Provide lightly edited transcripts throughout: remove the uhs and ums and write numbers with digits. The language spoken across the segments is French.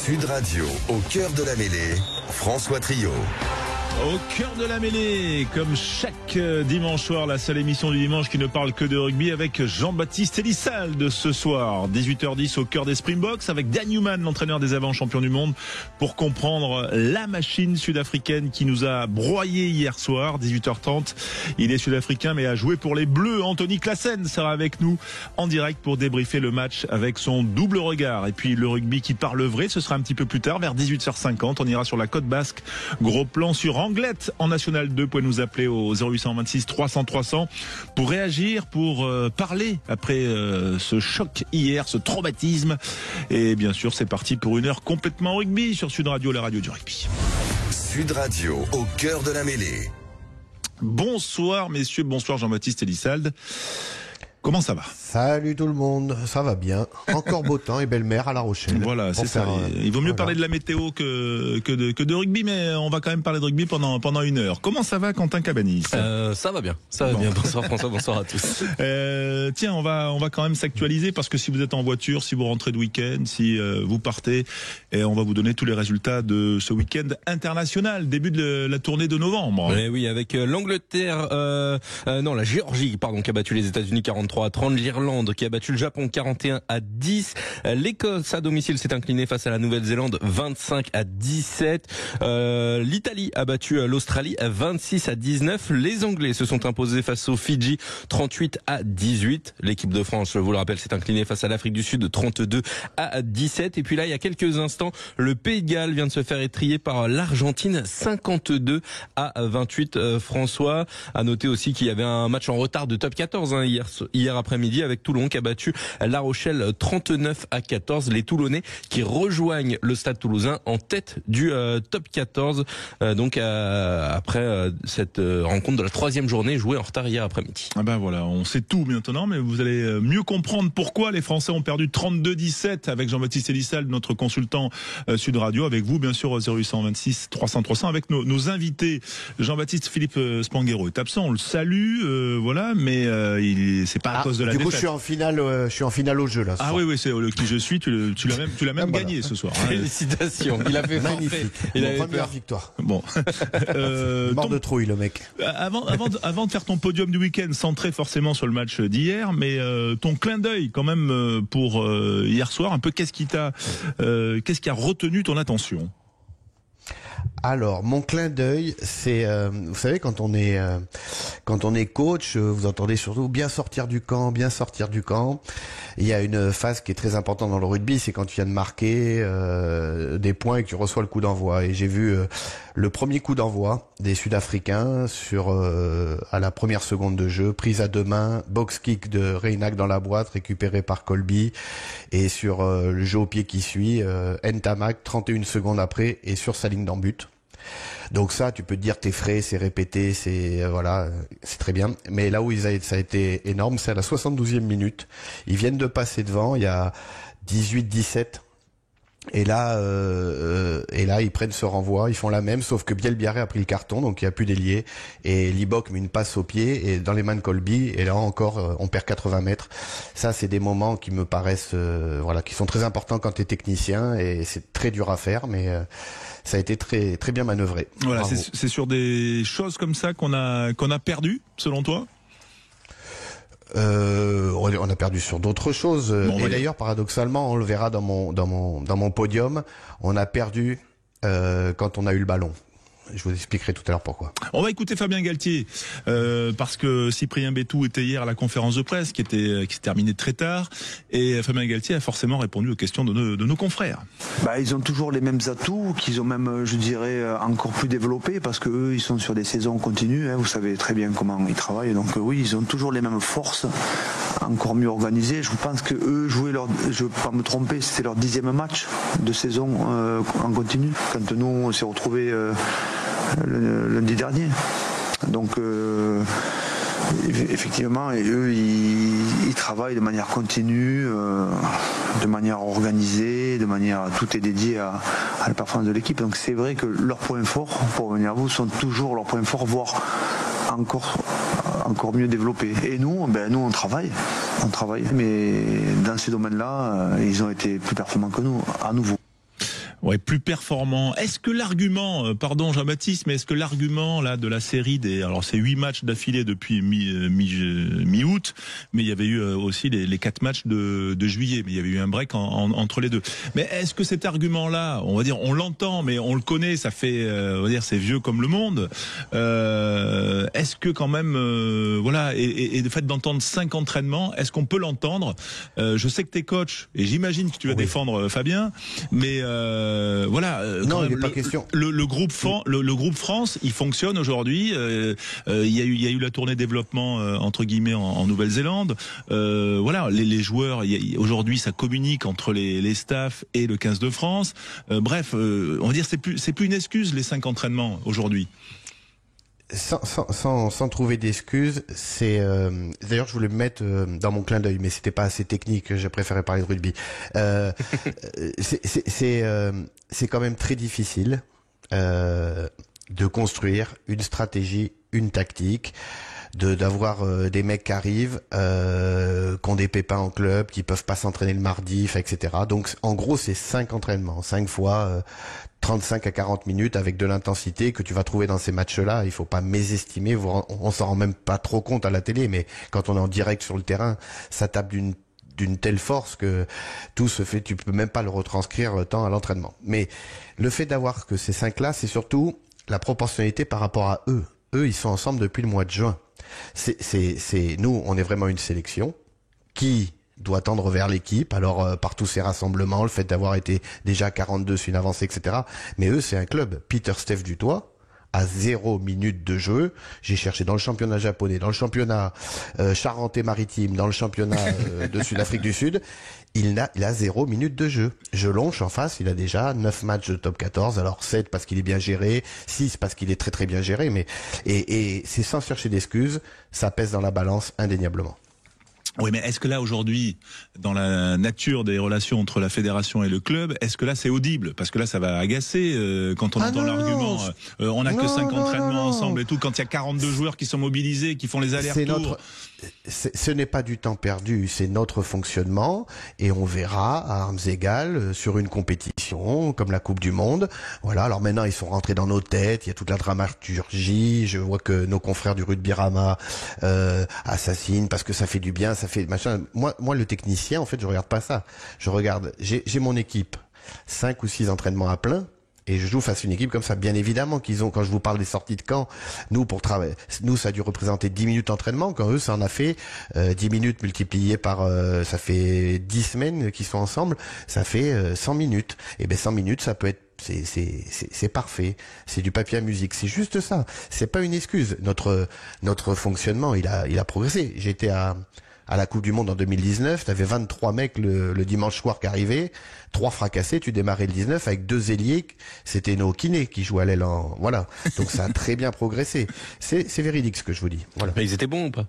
Sud Radio, au cœur de la mêlée, François Trio. Au cœur de la mêlée, comme chaque dimanche soir, la seule émission du dimanche qui ne parle que de rugby avec Jean-Baptiste Elissalde ce soir, 18h10 au cœur des Springboks avec Dan Newman, l'entraîneur des avants champions du monde, pour comprendre la machine sud-africaine qui nous a broyé hier soir, 18h30. Il est sud-africain mais a joué pour les Bleus. Anthony Claassen sera avec nous en direct pour débriefer le match avec son double regard. Et puis le rugby qui parle vrai, ce sera un petit peu plus tard, vers 18h50. On ira sur la côte basque, gros plan sur Anglette en National 2. Vous pouvez nous appeler au 0826 300 300 pour réagir, pour parler après ce choc hier, ce traumatisme. Et bien sûr, c'est parti pour une heure complètement rugby sur Sud Radio, la radio du rugby. Sud Radio, au cœur de la mêlée. Bonsoir messieurs, bonsoir Jean-Baptiste Elissalde. Comment ça va? Salut tout le monde, ça va bien. Encore beau temps et belle mer à La Rochelle. Voilà, c'est ça. Il vaut mieux parler de la météo que de rugby, mais on va quand même parler de rugby pendant une heure. Comment ça va, Quentin Cabanis? Ça va bien, bien. Bonsoir François, bonsoir à tous. Tiens, on va quand même s'actualiser parce que si vous êtes en voiture, si vous rentrez de week-end, si vous partez, et on va vous donner tous les résultats de ce week-end international, début de la tournée de novembre. Oui, avec l'Angleterre, la Géorgie, qui a battu les États-Unis 43-30, l'Irlande qui a battu le Japon 41-10, l'Écosse à domicile s'est inclinée face à la Nouvelle-Zélande 25-17, l'Italie a battu l'Australie 26-19, les Anglais se sont imposés face aux Fidji 38-18, l'équipe de France, je vous le rappelle, s'est inclinée face à l'Afrique du Sud 32-17, et puis là il y a quelques instants, le Pays de Galles vient de se faire étrier par l'Argentine 52-28. François, à noter aussi qu'il y avait un match en retard de top 14 hier après-midi avec Toulon qui a battu La Rochelle 39-14. Les Toulonnais qui rejoignent le Stade Toulousain en tête du top 14. Après cette rencontre de la 3e journée jouée en retard hier après-midi. Ah ben voilà, on sait tout maintenant, mais vous allez mieux comprendre pourquoi les Français ont perdu 32-17 avec Jean-Baptiste Elissalde, notre consultant Sud Radio, avec vous bien sûr au 0826 300 300 avec nos invités. Jean-Baptiste Philippe Spanghero est absent, on le salue, mais c'est pas à cause de la défaite. Du coup, je suis en finale au jeu là. Ah oui, c'est le qui je suis. Tu l'as même gagné ce soir. Félicitations. Il a fait magnifique. Il a première victoire. Bon. Mort de trouille le mec. Avant de faire ton podium du week-end, centré forcément sur le match d'hier, mais ton clin d'œil quand même pour hier soir. Un peu qu'est-ce qui a retenu ton attention? Alors, mon clin d'œil, c'est, vous savez, quand on est coach, vous entendez surtout bien sortir du camp. Il y a une phase qui est très importante dans le rugby, c'est quand tu viens de marquer des points et que tu reçois le coup d'envoi. Et j'ai vu le premier coup d'envoi des Sud-Africains à la première seconde de jeu, prise à deux mains, box kick de Reinach dans la boîte, récupéré par Colby, et sur le jeu au pied qui suit, Ntamak 31 secondes après et sur sa ligne d'en but. Donc ça, tu peux te dire t'es frais, c'est répété, c'est très bien. Mais là où ça a été énorme, c'est à la 72e minute. Ils viennent de passer devant, il y a 18-17. Et là, ils prennent ce renvoi, ils font la même, sauf que Bielbiaré a pris le carton, donc il n'y a plus d'ailier. Et Libok met une passe au pied et dans les mains de Colby. Et là encore, on perd 80 mètres. Ça, c'est des moments qui me paraissent, qui sont très importants quand tu es technicien et c'est très dur à faire, mais ça a été très très bien manœuvré. Voilà, c'est sur des choses comme ça qu'on a perdu, selon toi? On a perdu sur d'autres choses. Et d'ailleurs, paradoxalement, on le verra dans mon podium, on a perdu quand on a eu le ballon. Je vous expliquerai tout à l'heure pourquoi. On va écouter Fabien Galtier parce que Cyprien Bétou était hier à la conférence de presse qui s'est terminée très tard et Fabien Galtier a forcément répondu aux questions de nos confrères. Ils ont toujours les mêmes atouts qu'ils ont même, je dirais, encore plus développés parce que eux, ils sont sur des saisons continues. Vous savez très bien comment ils travaillent. Donc oui, ils ont toujours les mêmes forces, encore mieux organisées. Je pense que eux je ne veux pas me tromper, c'était leur 10e match de saison en continu. Quand nous on s'est retrouvés lundi dernier. Donc effectivement, et eux ils travaillent de manière continue, de manière organisée, tout est dédié à la performance de l'équipe. Donc c'est vrai que leurs points forts, pour revenir à vous, sont toujours leurs points forts, voire encore mieux développés. Et nous on travaille, mais dans ces domaines-là, ils ont été plus performants que nous, à nouveau. Ouais, plus performant. Est-ce que l'argument, pardon Jean-Baptiste, mais est-ce que l'argument là de la série alors c'est 8 matchs d'affilée depuis mi-août, mais il y avait eu aussi les 4 matchs de juillet, mais il y avait eu un break entre les deux. Mais est-ce que cet argument-là, on va dire, on l'entend, mais on le connaît, ça fait, on va dire, c'est vieux comme le monde. Est-ce que quand même, voilà, et le fait d'entendre 5 entraînements, est-ce qu'on peut l'entendre? Je sais que t'es coach et j'imagine que tu vas défendre Fabien, mais voilà. Non, il n'est pas question. Le groupe France, il fonctionne aujourd'hui. Il y a eu la tournée développement entre guillemets en Nouvelle-Zélande. Voilà, les joueurs aujourd'hui, ça communique entre les staffs et le 15 de France. Bref, on va dire c'est plus une excuse les 5 entraînements aujourd'hui. Sans trouver d'excuses, c'est d'ailleurs je voulais me mettre dans mon clin d'œil, mais c'était pas assez technique. J'ai préféré parler de rugby. C'est quand même très difficile de construire une stratégie, une tactique, d'avoir des mecs qui arrivent, qui ont des pépins en club, qui peuvent pas s'entraîner le mardi, etc. Donc en gros c'est 5 entraînements, 5 fois 35 à 40 minutes avec de l'intensité que tu vas trouver dans ces matchs-là. Il faut pas mésestimer, on s'en rend même pas trop compte à la télé, mais quand on est en direct sur le terrain, ça tape d'une telle force que tout se fait, tu peux même pas le retranscrire tant à l'entraînement. Mais le fait d'avoir que ces 5-là, c'est surtout la proportionnalité par rapport à eux. Eux, ils sont ensemble depuis le mois de juin. Nous, on est vraiment une sélection qui doit tendre vers l'équipe. Alors, par tous ces rassemblements, le fait d'avoir été déjà 42 sur une avancée, etc. Mais eux, c'est un club. Peter Steph Dutoit, à 0 minute de jeu. J'ai cherché dans le championnat japonais, dans le championnat Charentais-Maritime, dans le championnat de Sud-Afrique du Sud. Il a 0 minute de jeu. Jelonche en face, il a déjà 9 matchs de top 14. Alors 7 parce qu'il est bien géré, 6 parce qu'il est très très bien géré. Mais et c'est sans chercher d'excuses, ça pèse dans la balance indéniablement. Oui, mais est-ce que là, aujourd'hui, dans la nature des relations entre la fédération et le club, est-ce que là, c'est audible? Parce que là, ça va agacer quand on entend l'argument. On n'a que 5 entraînements ensemble et tout. Quand il y a 42 joueurs qui sont mobilisés, qui font les allers-retours. Ce n'est pas du temps perdu, c'est notre fonctionnement. Et on verra à armes égales sur une compétition comme la Coupe du Monde. Voilà, alors maintenant, ils sont rentrés dans nos têtes. Il y a toute la dramaturgie. Je vois que nos confrères du Rugby Rama assassinent parce que ça fait du bien, ça fait machin. Moi, le technicien, en fait, je regarde pas ça. Je regarde, j'ai mon équipe, 5 ou 6 entraînements à plein, et je joue face à une équipe comme ça. Bien évidemment qu'ils ont, quand je vous parle des sorties de camp, nous, pour travailler, nous, ça a dû représenter 10 minutes d'entraînement, quand eux, ça en a fait 10 minutes multipliées par, ça fait 10 semaines qu'ils sont ensemble, ça fait 100 minutes. Et ben 100 minutes, ça peut être c'est parfait, c'est du papier à musique, c'est juste ça. C'est pas une excuse. Notre fonctionnement, il a progressé. J'étais à la Coupe du Monde en 2019, t'avais 23 mecs le dimanche soir qui arrivaient, 3 fracassés, tu démarrais le 19 avec 2 ailiers, c'était nos kinés qui jouaient à l'aile voilà. Donc ça a très bien progressé. C'est véridique ce que je vous dis. Voilà. Mais ils étaient bons ou pas?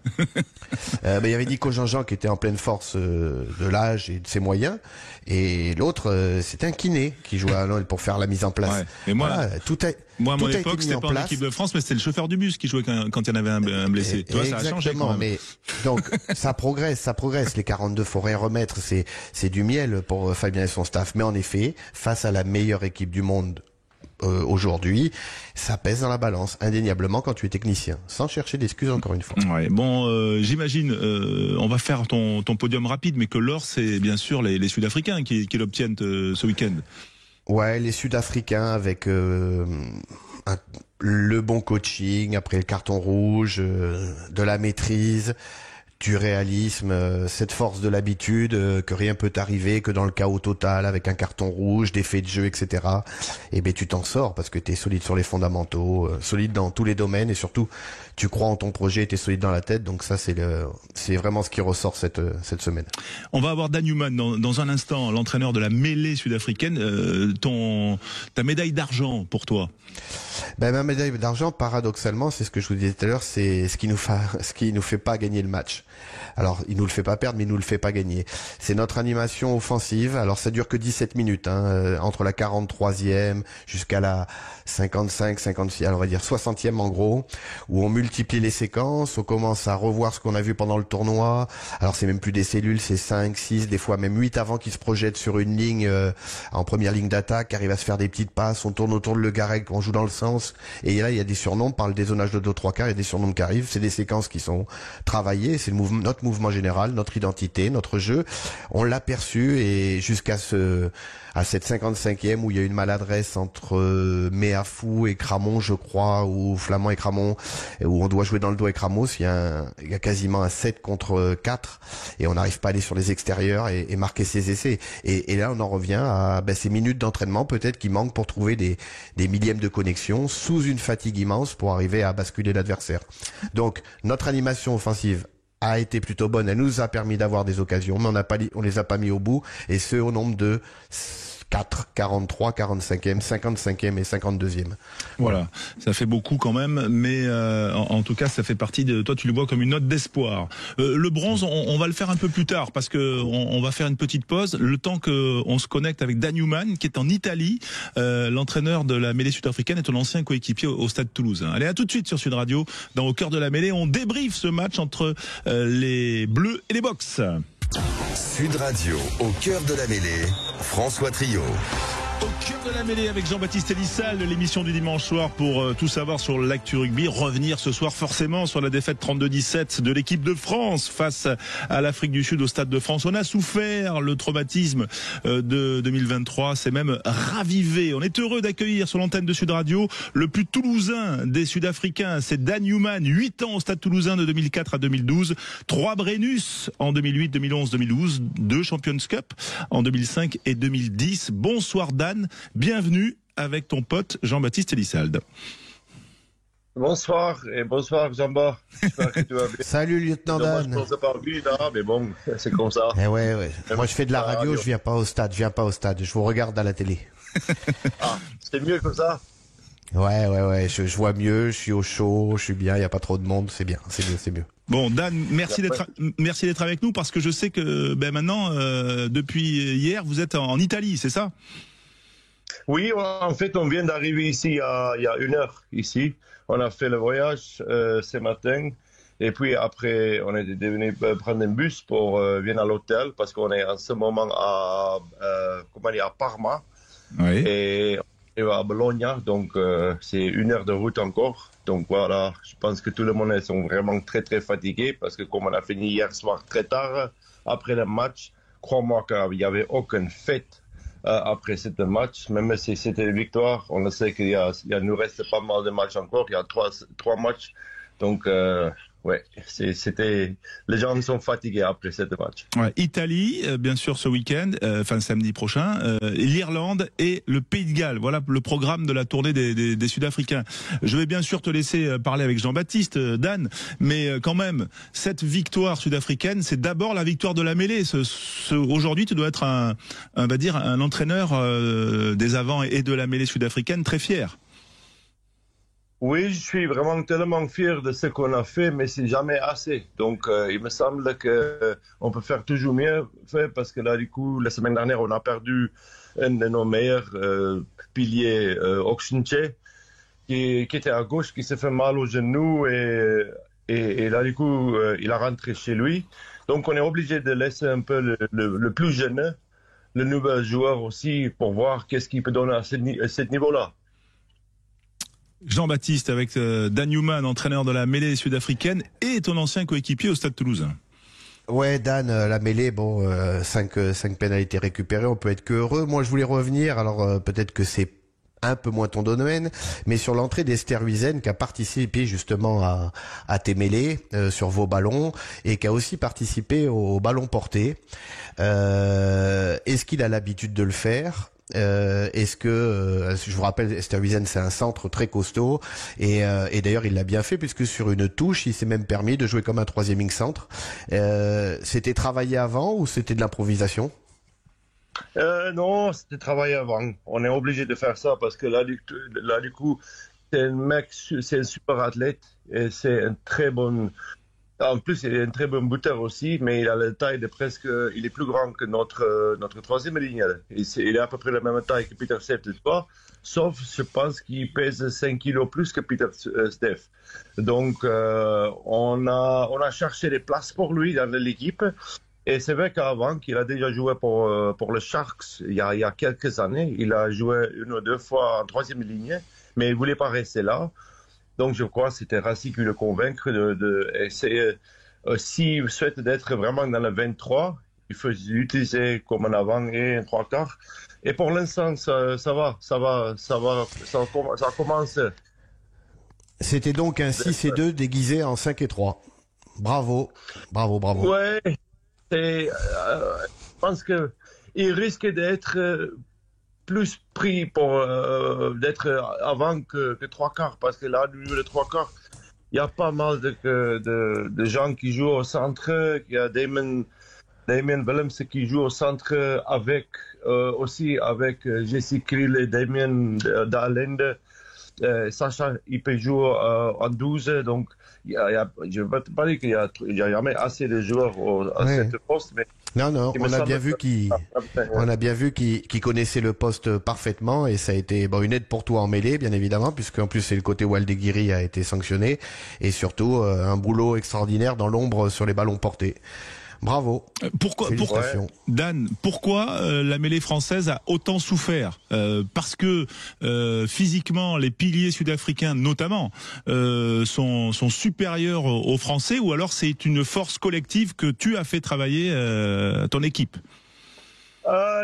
Il y avait Nico Jean-Jean qui était en pleine force de l'âge et de ses moyens, et l'autre c'était un kiné qui jouait à l'aile pour faire la mise en place. Ouais. Et moi, voilà, moi, à mon époque, c'était pas en équipe de France, mais c'était le chauffeur du bus qui jouait quand il y en avait un blessé. Toi, ça a changé quand même. Mais donc ça progresse. Les 42, faut rien remettre. C'est du miel pour Fabien et son staff. Mais en effet, face à la meilleure équipe du monde aujourd'hui, ça pèse dans la balance indéniablement quand tu es technicien, sans chercher d'excuses encore une fois. Ouais. Bon, j'imagine, on va faire ton podium rapide, mais que l'or, c'est bien sûr les Sud-Africains qui l'obtiennent ce week-end. Ouais, les Sud-Africains avec le bon coaching, après le carton rouge, de la maîtrise, du réalisme, cette force de l'habitude, que rien peut t'arriver, que dans le chaos total, avec un carton rouge, des faits de jeu, etc. Et ben tu t'en sors parce que t'es solide sur les fondamentaux, solide dans tous les domaines et surtout tu crois en ton projet, t'es solide dans la tête. Donc ça c'est vraiment ce qui ressort cette semaine. On va avoir Dan Newman dans un instant, l'entraîneur de la mêlée sud-africaine. Ta médaille d'argent pour toi. Ben ma médaille d'argent, paradoxalement, c'est ce que je vous disais tout à l'heure, c'est ce qui nous fait pas gagner le match. Alors, il nous le fait pas perdre, mais il nous le fait pas gagner. C'est notre animation offensive. Alors, ça dure que 17 minutes, entre la 43e jusqu'à la 55, 56, alors on va dire 60e en gros, où on multiplie les séquences, on commence à revoir ce qu'on a vu pendant le tournoi. Alors, c'est même plus des cellules, c'est 5, 6, des fois même 8 avant qui se projettent sur une ligne, en première ligne d'attaque, qui arrivent à se faire des petites passes, on tourne autour de le Garec, on joue dans le sens, et là, il y a des surnoms, on parle des zonages de 2-3 quarts, il y a des surnoms qui arrivent, c'est des séquences qui sont travaillées, c'est notre mouvement général, notre identité, notre jeu. On l'a perçu et jusqu'à cette 55e où il y a une maladresse entre Méafou et Cramon, je crois, ou Flamand et Cramon, où on doit jouer dans le dos avec Ramos, il y a quasiment un 7 contre 4 et on n'arrive pas à aller sur les extérieurs et marquer ses essais. Et là, on en revient à ces minutes d'entraînement peut-être qui manquent pour trouver des millièmes de connexion sous une fatigue immense pour arriver à basculer l'adversaire. Donc, notre animation offensive a été plutôt bonne. Elle nous a permis d'avoir des occasions, mais on les a pas mis au bout, et ce au nombre de 4, 43, 45e, 55e et 52e. Voilà, ça fait beaucoup quand même, mais en tout cas, ça fait partie de... Toi, tu le vois comme une note d'espoir. Le bronze, on va le faire un peu plus tard, parce que on va faire une petite pause, le temps qu'on se connecte avec Dan Newman, qui est en Italie. L'entraîneur de la mêlée sud-africaine est ton ancien coéquipier au Stade Toulousain. Allez, à tout de suite sur Sud Radio, dans Au cœur de la mêlée. On débriefe ce match entre les Bleus et les Box. Sud Radio, au cœur de la mêlée, François Trio. Au cœur de la mêlée avec Jean-Baptiste Elissal, l'émission du dimanche soir pour tout savoir sur l'actu rugby. Revenir ce soir forcément sur la défaite 32-17 de l'équipe de France face à l'Afrique du Sud au Stade de France. On a souffert, le traumatisme de 2023 s'est même ravivé. On est heureux d'accueillir sur l'antenne de Sud Radio le plus toulousain des Sud-Africains. C'est Dan Newman, 8 ans au Stade Toulousain de 2004 à 2012, 3 Brennus en 2008, 2011, 2012, 2 Champions Cup en 2005 et 2010. Bonsoir Dan. Bienvenue avec ton pote Jean-Baptiste Elissalde. Bonsoir et bonsoir Jean-Baptiste. J'espère que tu vas bien. Salut lieutenant Dan. Moi je pense pas vite là, mais bon, c'est comme ça. Ouais. Moi je fais de la radio, je viens pas au stade, je vous regarde à la télé. Ah, c'est mieux comme ça. Ouais, je vois mieux, je suis au chaud, je suis bien, il y a pas trop de monde, c'est bien, c'est mieux. Bon Dan, merci d'être avec nous parce que je sais que maintenant depuis hier vous êtes en Italie, c'est ça? Oui, en fait, on vient d'arriver ici il y a 1 heure ici. On a fait le voyage ce matin. Et puis après, on est devenu prendre un bus pour venir à l'hôtel parce qu'on est en ce moment à Parma. Oui. Et à Bologna. Donc, c'est 1 heure de route encore. Donc voilà, je pense que tout le monde est vraiment très, très fatigué parce que comme on a fini hier soir très tard, après le match, crois-moi qu'il n'y avait aucune fête. Après ce match, même si c'était une victoire, on sait qu'il nous reste pas mal de matchs encore, il y a 3 matchs, donc ouais, les gens sont fatigués après ce match. Ouais, Italie, bien sûr ce week-end, samedi prochain, l'Irlande et le Pays de Galles. Voilà le programme de la tournée des Sud-Africains. Je vais bien sûr te laisser parler avec Jean-Baptiste, Dan, mais quand même, cette victoire sud-africaine, c'est d'abord la victoire de la mêlée. Aujourd'hui, tu dois être un entraîneur des avants et de la mêlée sud-africaine très fier. Oui, je suis vraiment tellement fier de ce qu'on a fait, mais c'est jamais assez. Donc, il me semble que on peut faire toujours mieux, parce que là, du coup, la semaine dernière, on a perdu un de nos meilleurs piliers, Oxenche, qui était à gauche, qui s'est fait mal au genou, et là, du coup, il a rentré chez lui. Donc, on est obligé de laisser un peu le plus jeune, le nouvel joueur aussi, pour voir qu'est-ce qu'il peut donner à ce niveau-là. Jean-Baptiste avec Dan Newman, entraîneur de la mêlée sud-africaine et ton ancien coéquipier au Stade Toulousain. Ouais, Dan, la mêlée, 5 pénalités récupérées, on peut être que heureux. Moi, je voulais revenir, alors peut-être que c'est un peu moins ton domaine, mais sur l'entrée d'Esther Huizen qui a participé justement à tes mêlées sur vos ballons et qui a aussi participé au ballon porté. Est-ce qu'il a l'habitude de le faire? Est-ce que je vous rappelle, Esther Huizen, c'est un centre très costaud et d'ailleurs il l'a bien fait puisque sur une touche il s'est même permis de jouer comme un 3e ligne centre. C'était travaillé avant ou c'était de l'improvisation? Non, c'était travaillé avant. On est obligé de faire ça parce que là du coup c'est un super athlète et c'est un très bon En plus, il est un très bon buteur aussi, mais il a la taille de presque, il est plus grand que notre troisième ligne. Il est à peu près la même taille que Peter Steph, sauf, je pense qu'il pèse 5 kilos plus que Peter Steph. Donc, on a cherché des places pour lui dans l'équipe. Et c'est vrai qu'avant, qu'il a déjà joué pour le Sharks il y a quelques années. Il a joué 1 ou 2 fois en troisième ligne, mais il voulait pas rester là. Donc, je crois que c'était Rassi qui le convaincre de essayer. S'il souhaite d'être vraiment dans le 23, il faut l'utiliser comme un avant et un 3/4. Et pour l'instant, ça commence. C'était donc un 6-2 déguisé en 5-3. Bravo. Ouais, je pense que il risque d'être plus pris pour d'être avant que 3/4, parce que là, le 3/4, il y a pas mal de gens qui jouent au centre. Il y a Damien Willems qui joue au centre aussi avec Jesse Krill et Damien Dallende. Sacha, il peut jouer en 12, donc je ne veux pas dire qu'il n'y a jamais assez de joueurs à cette poste, mais non, on a bien vu qu'il connaissait le poste parfaitement, et ça a été une aide pour toi en mêlée, bien évidemment, puisqu'en plus c'est le côté où Aldeguiri a été sanctionné, et surtout un boulot extraordinaire dans l'ombre sur les ballons portés. Bravo. Pourquoi, Dan, pourquoi la mêlée française a autant souffert? Parce que physiquement, les piliers sud-africains, notamment, sont supérieurs aux Français, ou alors c'est une force collective que tu as fait travailler ton équipe?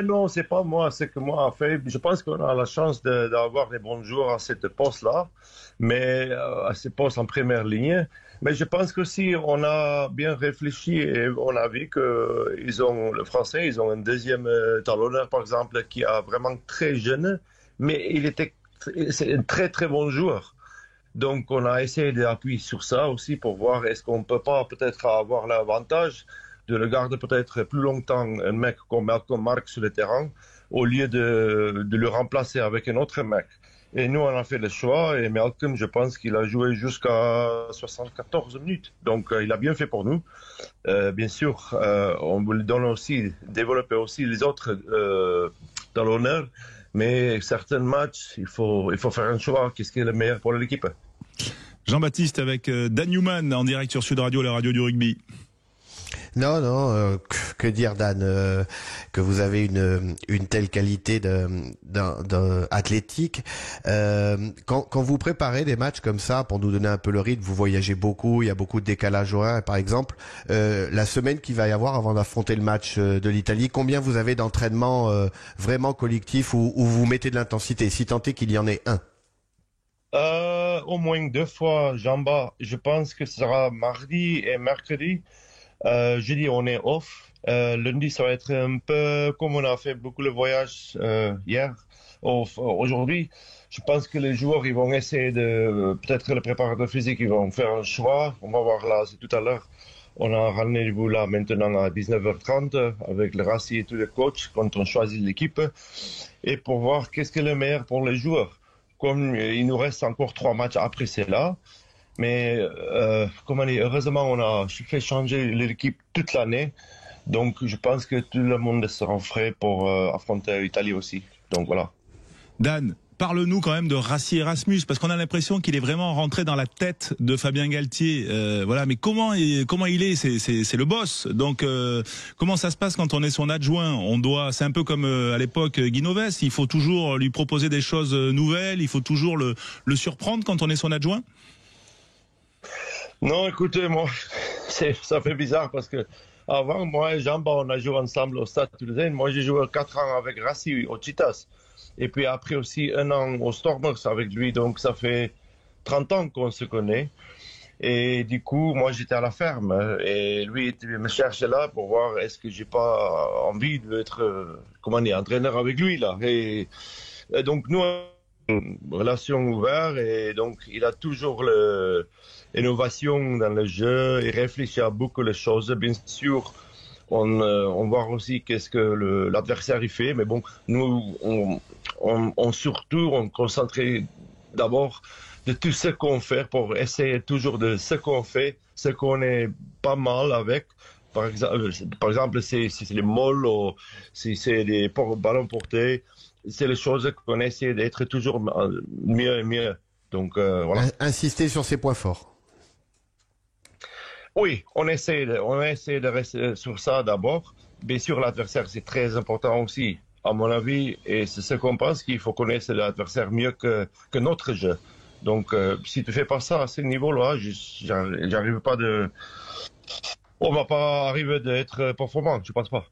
Non, c'est pas moi, c'est que moi, en fait, je pense qu'on a la chance d'avoir des bons joueurs à cette poste-là, mais à ces postes en première ligne. Mais je pense qu'aussi, on a bien réfléchi et on a vu que le Français, ils ont un deuxième talonneur, par exemple, qui est vraiment très jeune, mais c'est un très, très bon joueur. Donc, on a essayé d'appuyer sur ça aussi pour voir est-ce qu'on peut pas peut-être avoir l'avantage de le garder peut-être plus longtemps, un mec comme Malcolm Marx sur le terrain, au lieu de le remplacer avec un autre mec. Et nous, on a fait le choix, et Malcolm, je pense qu'il a joué jusqu'à 74 minutes. Donc, il a bien fait pour nous. Bien sûr, on lui donne aussi, développer aussi les autres talonneurs, mais certains matchs, il faut faire un choix. Qu'est-ce qui est le meilleur pour l'équipe? Jean-Baptiste avec Dan Newman en direct sur Sud Radio, la radio du rugby. Non, que dire, Dan, que vous avez une telle qualité athlétique. Quand vous préparez des matchs comme ça, pour nous donner un peu le rythme, vous voyagez beaucoup, il y a beaucoup de décalage horaire, par exemple. La semaine qu'il va y avoir avant d'affronter le match de l'Italie, combien vous avez d'entraînements vraiment collectifs où vous mettez de l'intensité, si tant est qu'il y en ait un? Au moins 2 fois, Jamba. Je pense que ce sera mardi et mercredi. Jeudi, on est off. Lundi, ça va être un peu comme on a fait beaucoup le voyage hier. Aujourd'hui, je pense que les joueurs, ils vont essayer peut-être le préparateur physique, ils vont faire un choix. On va voir là, c'est tout à l'heure. On a un rendez-vous là maintenant à 19h30 avec le Rassi et tous les coachs quand on choisit l'équipe. Et pour voir qu'est-ce qui est le meilleur pour les joueurs. Comme il nous reste encore 3 matchs après cela. Mais heureusement, on a fait changer l'équipe toute l'année. Donc, je pense que tout le monde sera frais pour affronter l'Italie aussi. Donc, voilà. Dan, parle-nous quand même de Rassi Erasmus, parce qu'on a l'impression qu'il est vraiment rentré dans la tête de Fabien Galtier. Voilà, mais comment il est? C'est le boss. Donc, comment ça se passe quand on est son adjoint? C'est un peu comme à l'époque Guy Novès. Il faut toujours lui proposer des choses nouvelles. Il faut toujours le surprendre quand on est son adjoint. Non, écoutez, moi, ça fait bizarre parce que avant, moi et Jamba, on a joué ensemble au Stade Toulousain. Moi, j'ai joué 4 ans avec Rassi au Cheetahs. Et puis après aussi 1 an au Stormers avec lui. Donc, ça fait 30 ans qu'on se connaît. Et du coup, moi, j'étais à la ferme. Et lui, il me cherchait là pour voir est-ce que j'ai pas envie d'être, entraîneur avec lui, là. Et donc, nous, une relation ouverte. Et donc, il a toujours l'innovation dans le jeu. Il réfléchit à beaucoup de choses. Bien sûr, on voit aussi qu'est-ce que l'adversaire il fait. Mais bon, nous, on surtout, on concentrait d'abord de tout ce qu'on fait pour essayer toujours de ce qu'on fait, ce qu'on est pas mal avec. Par exemple, si c'est les molles ou si c'est des ballons portés, c'est les choses qu'on essaie d'être toujours mieux et mieux. Donc voilà. Insister sur ses points forts. Oui, on essaie de rester sur ça d'abord. Bien sûr, l'adversaire c'est très important aussi, à mon avis, et c'est ce qu'on pense qu'il faut connaître l'adversaire mieux que notre jeu. Donc, si tu fais pas ça à ce niveau-là, j'arrive pas on va pas arriver d'être performant, je pense pas.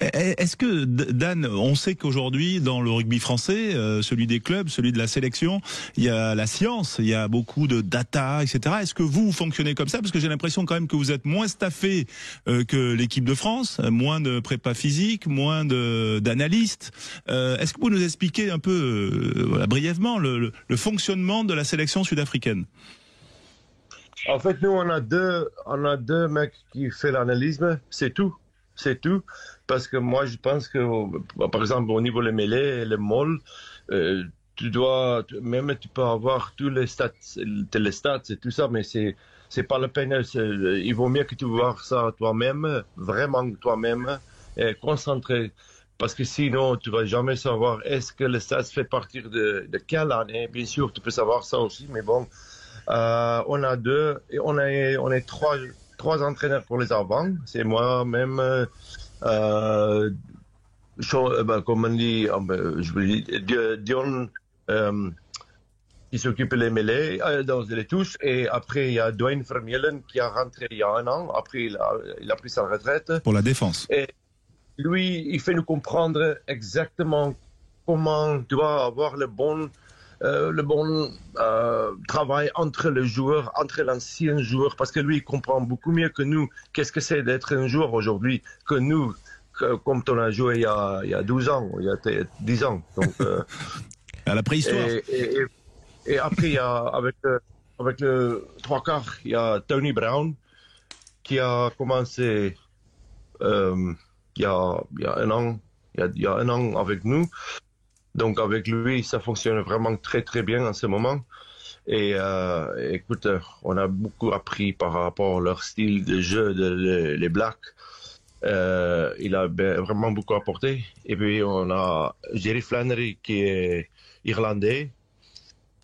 Est-ce que, Dan, on sait qu'aujourd'hui, dans le rugby français, celui des clubs, celui de la sélection, il y a la science, il y a beaucoup de data, etc. Est-ce que vous fonctionnez comme ça? Parce que j'ai l'impression quand même que vous êtes moins staffé que l'équipe de France, moins de prépa physique, moins d'analystes. Est-ce que vous nous expliquez un peu, brièvement, le fonctionnement de la sélection sud-africaine? En fait, nous, on a deux mecs qui font l'analyse, c'est tout. Parce que moi, je pense que, par exemple, au niveau des mêlées, les molles, tu peux avoir tous les stats et tout ça, mais c'est pas la peine. Il vaut mieux que tu vois ça toi-même, vraiment toi-même, et concentré. Parce que sinon, tu vas jamais savoir est-ce que le stats fait partir de quelle année. Bien sûr, tu peux savoir ça aussi, mais bon, on a on est trois entraîneurs pour les avants. C'est moi-même, comme on dit, Dion, qui s'occupe des mêlées, dans les touches. Et après, il y a Dwayne Vermeulen qui a rentré il y a 1 an. Après, il a pris sa retraite. Pour la défense. Et lui, il fait nous comprendre exactement comment tu dois avoir le bon travail entre les joueurs, entre l'ancien joueur, parce que lui, il comprend beaucoup mieux que nous qu'est-ce que c'est d'être un joueur aujourd'hui, que nous, comme on a joué il y a 12 ans, il y a 10 ans. Donc, à la préhistoire. Et après, il y a, avec le 3/4, il y a Tony Brown, qui a commencé il y a 1 an, il y a 1 an avec nous. Donc avec lui, ça fonctionne vraiment très très bien en ce moment. Et écoute, on a beaucoup appris par rapport à leur style de jeu, les Blacks. Il a vraiment beaucoup apporté. Et puis on a Jerry Flannery qui est irlandais,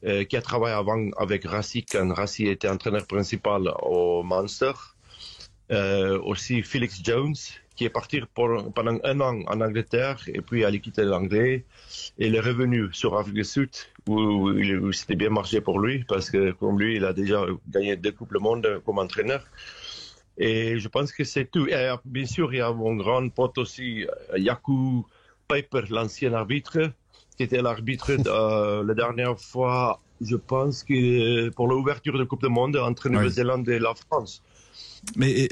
qui a travaillé avant avec Rassi quand Rassi était entraîneur principal au Munster. Aussi Felix Jones, qui est parti pendant 1 an en Angleterre et puis a quitté l'anglais et il est revenu sur Afrique du Sud où c'était bien marché pour lui parce que comme lui il a déjà gagné 2 coupes du monde comme entraîneur et je pense que c'est tout. Et bien sûr il y a mon grand pote aussi Jaco Peyper, l'ancien arbitre qui était l'arbitre la dernière fois je pense que pour l'ouverture de Coupe du Monde entre Nouvelle-Zélande et la France. Mais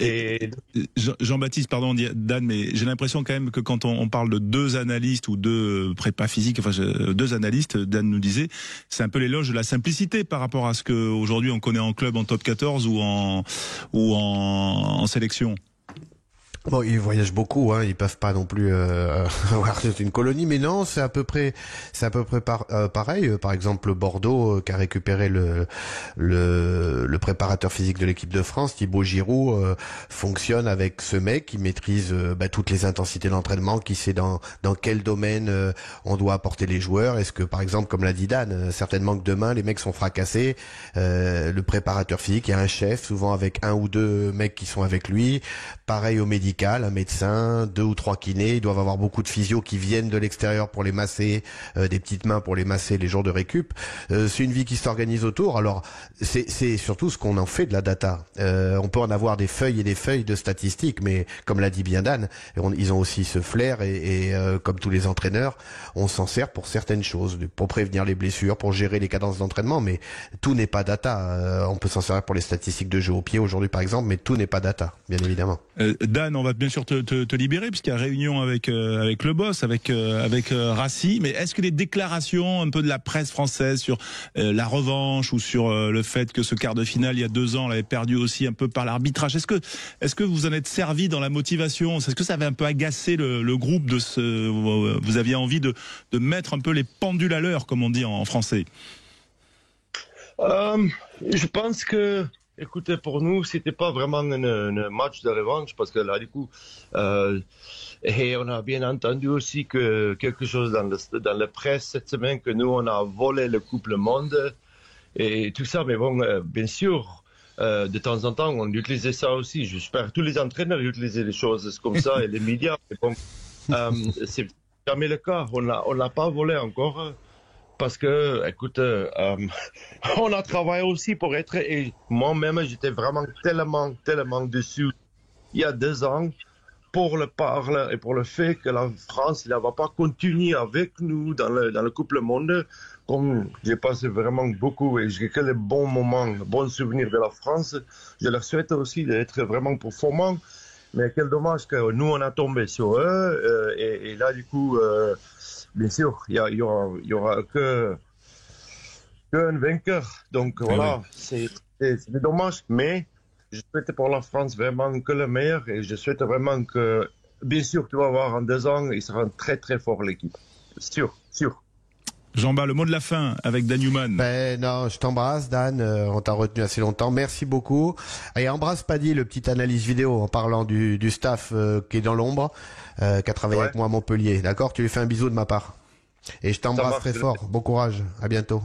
Jean-Baptiste, pardon Dan, mais j'ai l'impression quand même que quand on parle de 2 analystes ou 2 prépa physiques, enfin 2 analystes, Dan nous disait, c'est un peu l'éloge de la simplicité par rapport à ce que aujourd'hui on connaît en club, en top 14 ou en sélection. Bon, ils voyagent beaucoup, hein. Ils peuvent pas non plus avoir une colonie, mais non, c'est à peu près pareil. Par exemple, Bordeaux qui a récupéré le préparateur physique de l'équipe de France, Thibaut Giroud, fonctionne avec ce mec qui maîtrise toutes les intensités d'entraînement, qui sait dans quel domaine on doit apporter les joueurs. Est-ce que, par exemple, comme l'a dit Dan, certainement que demain les mecs sont fracassés. Le préparateur physique, il y a un chef, souvent avec 1 ou 2 mecs qui sont avec lui. Pareil au médical, un médecin, 2 ou 3 kinés, ils doivent avoir beaucoup de physios qui viennent de l'extérieur pour les masser, des petites mains pour les masser les jours de récup. C'est une vie qui s'organise autour. Alors c'est surtout ce qu'on en fait de la data. On peut en avoir des feuilles et des feuilles de statistiques, mais comme l'a dit bien Dan, ils ont aussi ce flair et comme tous les entraîneurs, on s'en sert pour certaines choses, pour prévenir les blessures, pour gérer les cadences d'entraînement, mais tout n'est pas data. On peut s'en servir pour les statistiques de jeu au pied aujourd'hui par exemple, mais tout n'est pas data, bien évidemment. Dan, on va bien sûr te libérer puisqu'il y a réunion avec le boss, avec Rassi. Mais est-ce que les déclarations un peu de la presse française sur la revanche ou sur le fait que ce quart de finale il y a 2 ans l'avait perdu aussi un peu par l'arbitrage, est-ce que vous en êtes servi dans la motivation? Est-ce que ça avait un peu agacé le groupe vous aviez envie de mettre un peu les pendules à l'heure, comme on dit en français? Je pense que, écoutez, pour nous, c'était pas vraiment un match de revanche parce que là, du coup, et on a bien entendu aussi que quelque chose dans la presse cette semaine que nous, on a volé le Coupe du Monde et tout ça. Mais bon, bien sûr, de temps en temps, on utilisait ça aussi. J'espère que tous les entraîneurs utilisaient des choses comme ça et les médias. Mais bon, c'est jamais le cas. On l'a pas volé encore. Parce que, écoute, on a travaillé aussi pour être, et moi-même, j'étais vraiment tellement déçu il y a 2 ans pour le parler et pour le fait que la France, elle ne va pas continuer avec nous dans le Coupe du Monde. Comme j'ai passé vraiment beaucoup et j'ai que les bons moments, bons souvenirs de la France, je leur souhaite aussi d'être vraiment performants. Mais quel dommage que nous, on a tombé sur eux. Et là, du coup, bien sûr, il y aura que un vainqueur. Donc voilà, c'est dommage. Mais je souhaite pour la France vraiment que le meilleur. Et je souhaite vraiment que, bien sûr, tu vas voir en 2 ans, il sera très très fort l'équipe. Sûr. Jean-Bas, le mot de la fin avec Dan Newman. Non, je t'embrasse, Dan. On t'a retenu assez longtemps. Merci beaucoup. Et embrasse Paddy, le petit analyse vidéo, en parlant du staff qui est dans l'ombre, qui a travaillé avec moi à Montpellier. D'accord? Tu lui fais un bisou de ma part. Et je t'embrasse très fort. Bon courage. À bientôt.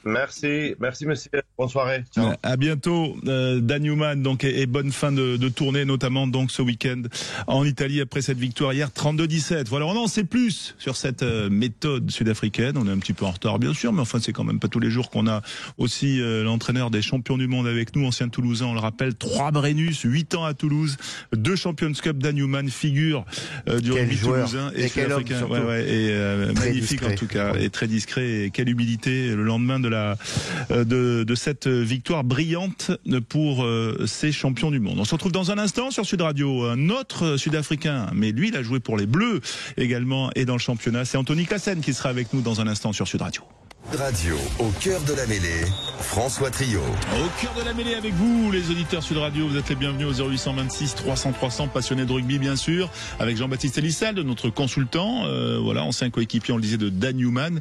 Merci monsieur. Bonne soirée. Ciao. À bientôt, Dan Newman, donc, et bonne fin de tournée, notamment donc ce week-end en Italie après cette victoire hier 32-17. Voilà, on en sait plus sur cette méthode sud-africaine. On est un petit peu en retard, bien sûr, mais enfin c'est quand même pas tous les jours qu'on a aussi l'entraîneur des champions du monde avec nous, ancien Toulousain, on le rappelle, 3 Brennus, 8 ans à Toulouse, 2 Champions Cup. Dan Newman, figure du rugby toulousain et sud-africain. Magnifique discret. En tout cas, et très discret. Et quelle humilité le lendemain de cette victoire brillante pour ces champions du monde. On se retrouve dans un instant sur Sud Radio. Un autre Sud-Africain, mais lui, il a joué pour les Bleus également et dans le championnat. C'est Anthony Claassen qui sera avec nous dans un instant sur Sud Radio. Radio, au cœur de la mêlée, François Trio. Au cœur de la mêlée avec vous, les auditeurs Sud Radio, vous êtes les bienvenus au 0826 300 300, passionnés de rugby bien sûr, avec Jean-Baptiste Elissalde, notre consultant, ancien coéquipier, on le disait, de Dan Newman,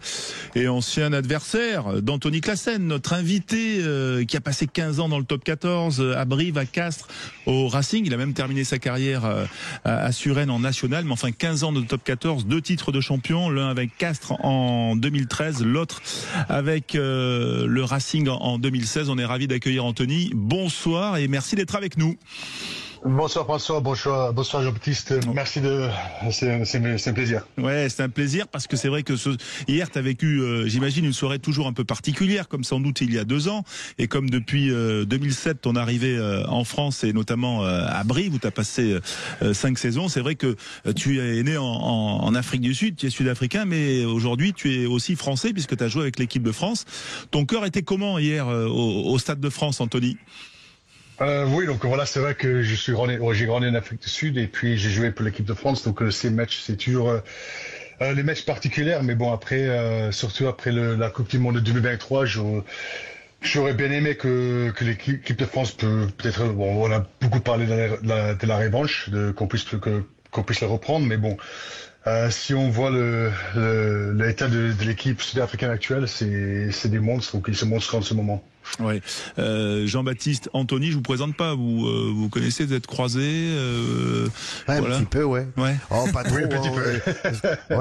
et ancien adversaire d'Anthony Claassen, notre invité qui a passé 15 ans dans le top 14, à Brive, à Castres, au Racing. Il a même terminé sa carrière à Suresnes en national, mais enfin 15 ans de top 14, 2 titres de champion, l'un avec Castres en 2013, l'autre avec le Racing en 2016. On est ravis d'accueillir Anthony. Bonsoir et merci d'être avec nous. Bonsoir François, bonsoir Jean-Baptiste. Merci c'est un plaisir. Ouais, c'est un plaisir parce que c'est vrai que hier tu as vécu, j'imagine, une soirée toujours un peu particulière, comme sans doute il y a 2 ans, et comme depuis 2007 ton arrivée en France et notamment à Brive où tu as passé 5 saisons. C'est vrai que tu es né en Afrique du Sud, tu es sud-africain, mais aujourd'hui tu es aussi français puisque tu as joué avec l'équipe de France. Ton cœur était comment hier au Stade de France, Anthony? Oui, donc voilà, c'est vrai que j'ai grandi en Afrique du Sud et puis j'ai joué pour l'équipe de France, donc ces matchs, c'est toujours les matchs particuliers, mais bon après, surtout après la Coupe du Monde de 2023, j'aurais bien aimé que l'équipe de France peut-être, on a beaucoup parlé de la revanche, qu'on puisse la reprendre, mais bon. Si on voit l'état de l'équipe sud-africaine actuelle, c'est des monstres, donc ils se montrent en ce moment. Ouais. Jean-Baptiste, Anthony, je vous présente pas. Vous connaissez, vous êtes croisés. Voilà. Un petit peu, ouais. Oh, pas trop. Oui, un petit peu.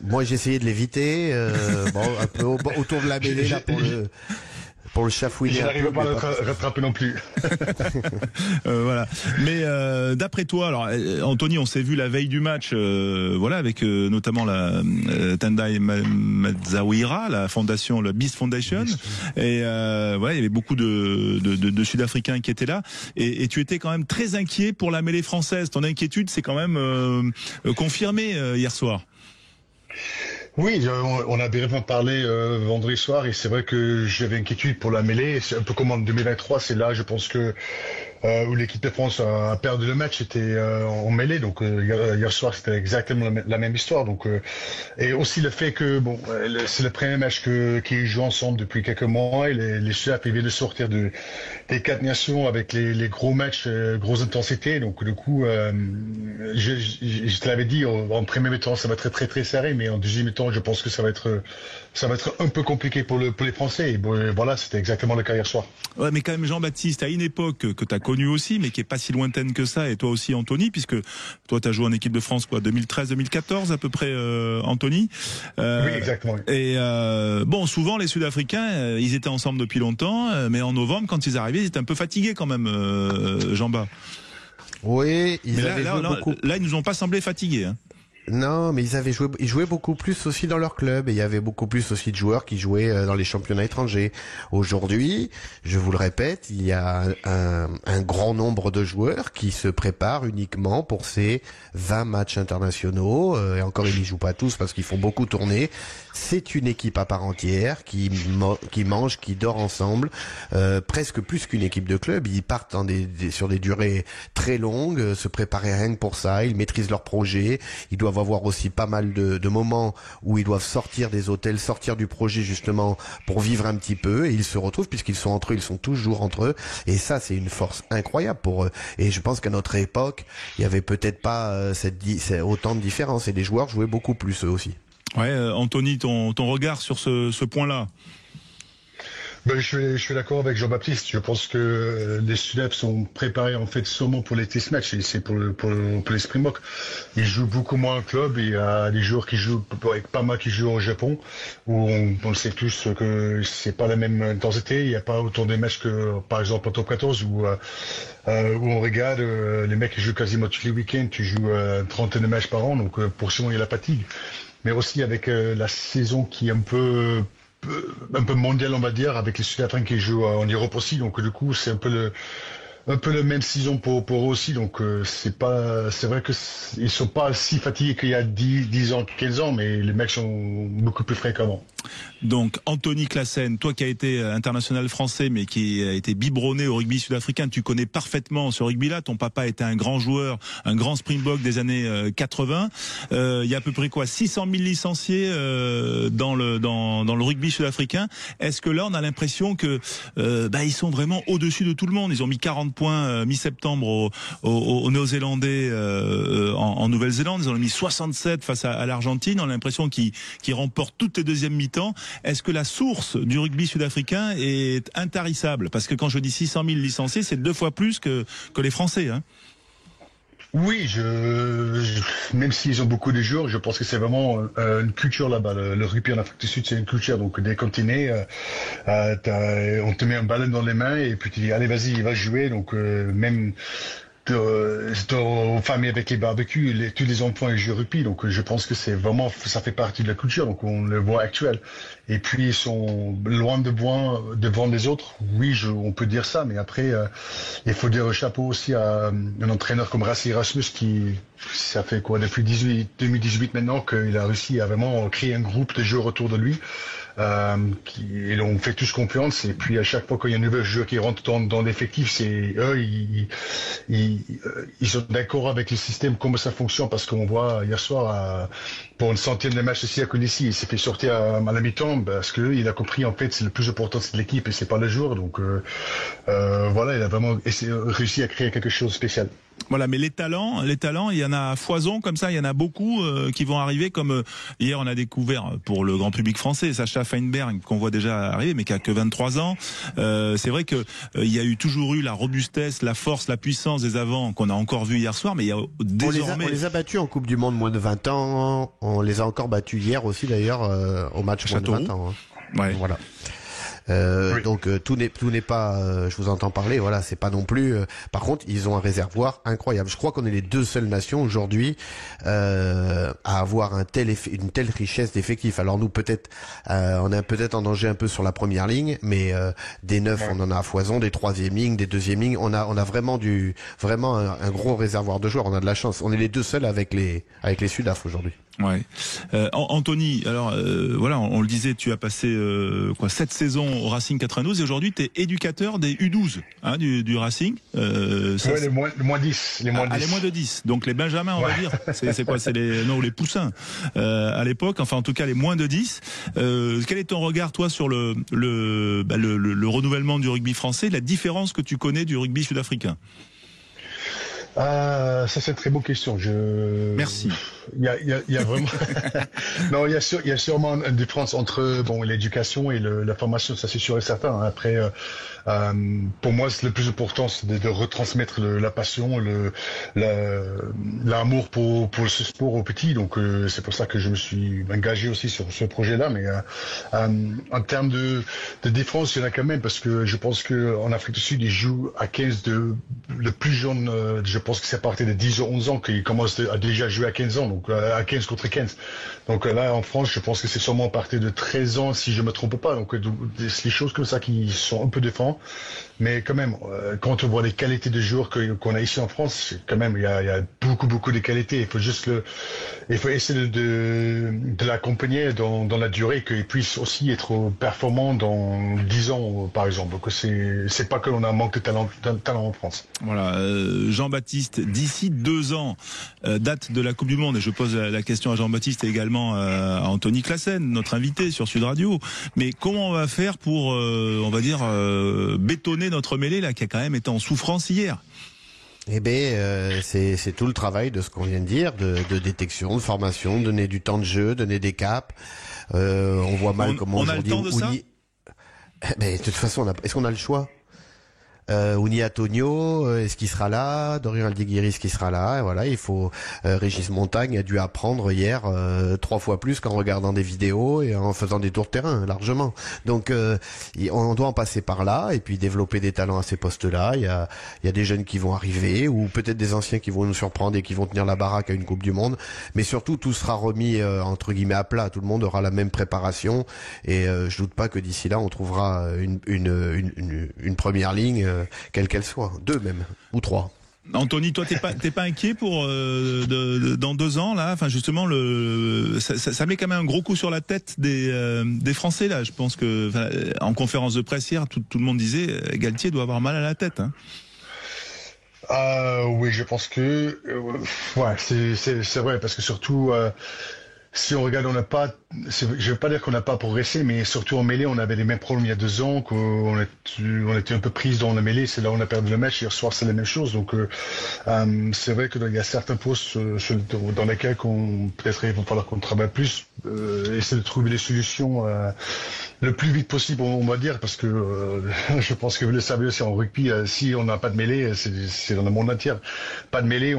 Moi, j'ai essayé de l'éviter. Un peu autour de la mêlée là pour le chafouiner. Je n'arrive pas à le rattraper non plus. Voilà. Mais d'après toi, alors Anthony, on s'est vu la veille du match, avec notamment la Tendai Mazawira, la fondation, la Beast Foundation, et il y avait beaucoup de Sud-Africains qui étaient là, et tu étais quand même très inquiet pour la mêlée française. Ton inquiétude, c'est quand même confirmé hier soir. Oui, on a brièvement parlé vendredi soir et c'est vrai que j'avais inquiétude pour la mêlée. C'est un peu comme en 2023, c'est là, je pense que où l'équipe de France a perdu le match, c'était en mêlée. Donc hier soir, c'était exactement la même histoire. Donc et aussi le fait que bon, c'est le premier match qu'ils jouent ensemble depuis quelques mois. Et les Sudaf viennent de sortir des 4 nations avec les gros matchs, grosse intensité. Donc du coup, je te l'avais dit, en premier mi-temps, ça va être très très serré, mais en deuxième mi-temps, je pense que ça va être un peu compliqué pour les Français. Et bon, voilà, c'était exactement le cas hier soir. Ouais, mais quand même, Jean-Baptiste, à une époque que tu as connue aussi, mais qui est pas si lointaine que ça, et toi aussi, Anthony, puisque toi, tu as joué en équipe de France, quoi, 2013-2014 à peu près, Anthony. Oui, exactement. Et bon, souvent, les Sud-Africains, ils étaient ensemble depuis longtemps, mais en novembre, quand ils arrivaient, ils étaient un peu fatigués quand même, Jean-Baptiste. Oui, là, ils nous ont pas semblé fatigués. Hein. Non, mais ils jouaient beaucoup plus aussi dans leur club et il y avait beaucoup plus aussi de joueurs qui jouaient dans les championnats étrangers. Aujourd'hui, je vous le répète, il y a un grand nombre de joueurs qui se préparent uniquement pour ces 20 matchs internationaux. Et encore, ils n'y jouent pas tous parce qu'ils font beaucoup tourner. C'est une équipe à part entière qui mange, qui dort ensemble, presque plus qu'une équipe de club. Ils partent sur des durées très longues, se préparer rien que pour ça. Ils maîtrisent leur projet. Ils doivent avoir aussi pas mal de moments où ils doivent sortir des hôtels, sortir du projet justement pour vivre un petit peu. Et ils se retrouvent puisqu'ils sont entre eux, ils sont toujours entre eux. Et ça, c'est une force incroyable pour eux. Et je pense qu'à notre époque, il y avait peut-être pas autant de différence. Et les joueurs jouaient beaucoup plus eux aussi. Ouais, Anthony, ton regard sur ce point-là. Ben, je suis d'accord avec Jean-Baptiste. Je pense que les Sudaf sont préparés en fait seulement pour les test matchs et c'est pour les Springboks. Ils jouent beaucoup moins en club. Il y a des joueurs qui jouent avec pas mal qui jouent au Japon où on sait tous que c'est pas la même intensité. Il n'y a pas autant de matchs que par exemple en top 14 où on regarde les mecs qui jouent quasiment tous les week-ends. Tu joues une trentaine de matchs par an, donc forcément il y a la fatigue. Mais aussi avec la saison qui est un peu mondial, on va dire, avec les Sud-Africains qui jouent en Europe aussi. Donc du coup, c'est un peu le même saison pour eux aussi. Donc c'est vrai que ils sont pas si fatigués qu'il y a 10 ans, 15 ans, mais les mecs sont beaucoup plus frais qu'avant. Donc Anthony Claassen, toi qui as été international français mais qui a été biberonné au rugby sud-africain, tu connais parfaitement ce rugby-là. Ton papa était un grand joueur, un grand Springbok des années 80. Il y a à peu près 600 000 licenciés dans le rugby sud-africain. Est-ce que là on a l'impression que ils sont vraiment au-dessus de tout le monde? Ils ont mis 40 points mi-septembre aux Néo-Zélandais en Nouvelle-Zélande. Ils en ont mis 67 face à l'Argentine. On a l'impression qu'ils remportent toutes les deuxièmes mi-temps. Est-ce que la source du rugby sud-africain est intarissable? Parce que quand je dis 600 000 licenciés, c'est 2 fois plus que les Français. Hein. Oui, même s'ils ont beaucoup de joueurs, je pense que c'est vraiment une culture là-bas. Le rugby en Afrique du Sud, c'est une culture. Donc dès qu'on t'es né, on te met un ballon dans les mains et puis tu dis allez vas-y, va jouer. Donc même aux familles avec les barbecues, tous les enfants ils jouent au rugby, donc je pense que c'est vraiment, ça fait partie de la culture, donc on le voit actuel. Et puis ils sont loin devant les autres, oui, on peut dire ça, mais après il faut dire chapeau aussi à un entraîneur comme Rassi Erasmus qui, ça fait quoi, depuis 2018 maintenant qu'il a réussi à vraiment créer un groupe de joueurs autour de lui. Et on fait tous confiance, et puis à chaque fois qu'il y a un nouveau joueur qui rentre dans l'effectif, c'est eux, ils sont d'accord avec le système, comment ça fonctionne, parce qu'on voit hier soir pour une centaine de matchs ici à Conissi, il s'est fait sortir à la mi-temps parce que il a compris en fait c'est le plus important c'est l'équipe et c'est pas le joueur, donc voilà, il a vraiment réussi à créer quelque chose de spécial. Voilà, mais les talents, il y en a à foison comme ça, il y en a beaucoup qui vont arriver, comme hier on a découvert pour le grand public français Sacha Feinberg qu'on voit déjà arriver mais qui a que 23 ans. C'est vrai que il y a toujours eu la robustesse, la force, la puissance des avants qu'on a encore vu hier soir, mais il y a désormais on les a battus en Coupe du Monde moins de 20 ans, on les a encore battus hier aussi d'ailleurs au match moins de 20 ans. Hein. Ouais. Voilà. Oui. Donc tout n'est pas, je vous entends parler, voilà, c'est pas non plus. Par contre, ils ont un réservoir incroyable. Je crois qu'on est les 2 seules nations aujourd'hui à avoir une telle richesse d'effectifs. Alors nous peut-être, on est peut-être en danger un peu sur la première ligne, mais des 9 on en a à foison, des 3e lignes, des 2e lignes, on a vraiment un gros réservoir de joueurs. On a de la chance. On est les 2 seuls avec les Sudaf aujourd'hui. Ouais. Anthony, alors voilà, on le disait, tu as passé 7 saisons au Racing 92 et aujourd'hui tu es éducateur des U12 du Racing. Ouais, les moins 10. Les moins 10. Les moins de 10. Donc les Benjamins, on va dire. C'est quoi? C'est les poussins. À l'époque, enfin en tout cas les moins de 10. Quel est ton regard, toi, sur le renouvellement du rugby français, la différence que tu connais du rugby sud-africain? Ça c'est une très bonne question. Merci. Il y a vraiment non, il y a sûrement une différence entre l'éducation et la formation, ça c'est sûr et certain. Après, pour moi, c'est le plus important, c'est de retransmettre la passion, l'amour pour ce sport aux petits. Donc c'est pour ça que je me suis engagé aussi sur ce projet-là. Mais en termes de différence, il y en a quand même, parce que je pense que en Afrique du Sud, ils jouent à 15 le plus jeune. Je pense que c'est à partir de 10 ou 11 ans qu'ils commencent à déjà jouer à 15 ans. Donc à 15 contre 15. Donc là en France, je pense que c'est sûrement à partir de 13 ans, si je me trompe pas. Donc c'est des choses comme ça qui sont un peu différentes. Mais quand même, quand on voit les qualités de joueurs qu'on a ici en France, quand même, il y a beaucoup de qualités. Il faut juste il faut essayer de l'accompagner dans la durée, qu'il puisse aussi être performant dans 10 ans, par exemple. Donc c'est pas que l'on a un manque de talent en France. Voilà, Jean-Baptiste, d'ici 2 ans, date de la Coupe du Monde, et je pose la question à Jean-Baptiste et également à Anthony Classen, notre invité sur Sud Radio. Mais comment on va faire pour, on va dire, bétonner notre mêlée là, qui a quand même été en souffrance hier? Eh ben, c'est tout le travail de ce qu'on vient de dire, de détection, de formation, donner du temps de jeu, donner des caps. On voit mal comment on a le temps de ça. Mais de toute façon, est-ce qu'on a le choix? Ouni Antonio, est-ce qu'il sera là? Dorian Aldiguiri, est-ce qu'il sera là? Et voilà, il faut. Régis Montagne a dû apprendre hier 3 fois plus qu'en regardant des vidéos et en faisant des tours de terrain, largement. Donc, on doit en passer par là et puis développer des talents à ces postes-là. Il y a des jeunes qui vont arriver ou peut-être des anciens qui vont nous surprendre et qui vont tenir la baraque à une Coupe du Monde. Mais surtout, tout sera remis entre guillemets à plat. Tout le monde aura la même préparation et je doute pas que d'ici là, on trouvera une première ligne. Quelle qu'elle soit, 2 même, ou 3. Anthony, toi, t'es pas inquiet pour dans 2 ans là? Enfin, justement, ça met quand même un gros coup sur la tête des Français là. Je pense que en conférence de presse hier, tout le monde disait Galtier doit avoir mal à la tête. Hein. Oui, je pense que c'est vrai, parce que surtout. Si on regarde, je veux pas dire qu'on n'a pas progressé, mais surtout en mêlée, on avait les mêmes problèmes il y a 2 ans, qu'on était un peu pris dans la mêlée. C'est là où on a perdu le match. Hier soir, c'est la même chose. Donc, c'est vrai qu'il y a certains postes dans lesquels peut-être il va falloir qu'on travaille plus, essayer de trouver des solutions le plus vite possible, on va dire, parce que je pense que vous le savez aussi en rugby, si on n'a pas de mêlée, c'est dans le monde entier. Pas de mêlée,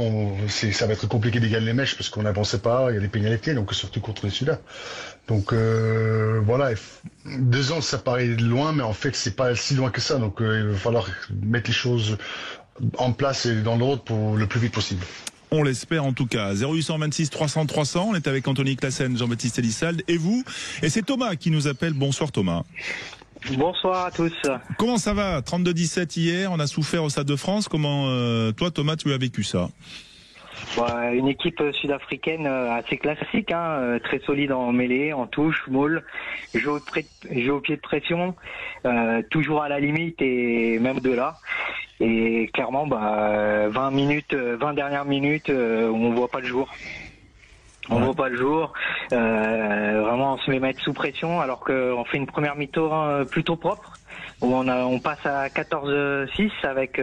ça va être compliqué de gagner les matchs parce qu'on n'avançait pas, il y a des pénalités, donc surtout contre les Sud-Là. Donc voilà, 2 ans ça paraît loin, mais en fait c'est pas si loin que ça. Donc il va falloir mettre les choses en place et dans l'ordre pour le plus vite possible. On l'espère en tout cas. 0826 300 300. On est avec Anthony Classen, Jean-Baptiste Elissalde et vous. Et c'est Thomas qui nous appelle. Bonsoir Thomas. Bonsoir à tous. Comment ça va? 32-17 hier. On a souffert au Stade de France. Comment toi Thomas tu as vécu ça? Une équipe sud-africaine assez classique, très solide en mêlée, en touche, maul, jeu au pied de pression, toujours à la limite et même de-là. Et clairement, 20 dernières minutes, on voit pas le jour. On voit pas le jour. Vraiment, on se met mettre sous pression alors qu'on fait une première mi-temps plutôt propre où on passe à 14-6 avec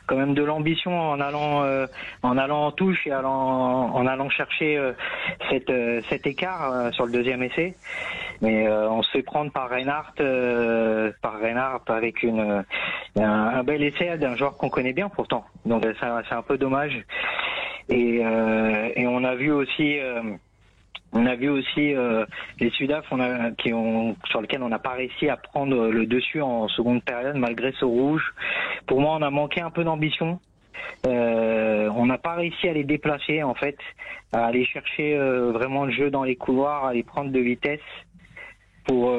quand même de l'ambition en allant en touche et en allant chercher cet écart sur le deuxième essai. Mais on se fait prendre par Reinhardt avec un bel essai d'un joueur qu'on connaît bien pourtant. Donc c'est un peu dommage. Et on a vu aussi les Sudaf sur lesquels on n'a pas réussi à prendre le dessus en seconde période malgré ce rouge. Pour moi, on a manqué un peu d'ambition. On n'a pas réussi à les déplacer en fait, à aller chercher vraiment le jeu dans les couloirs, à les prendre de vitesse pour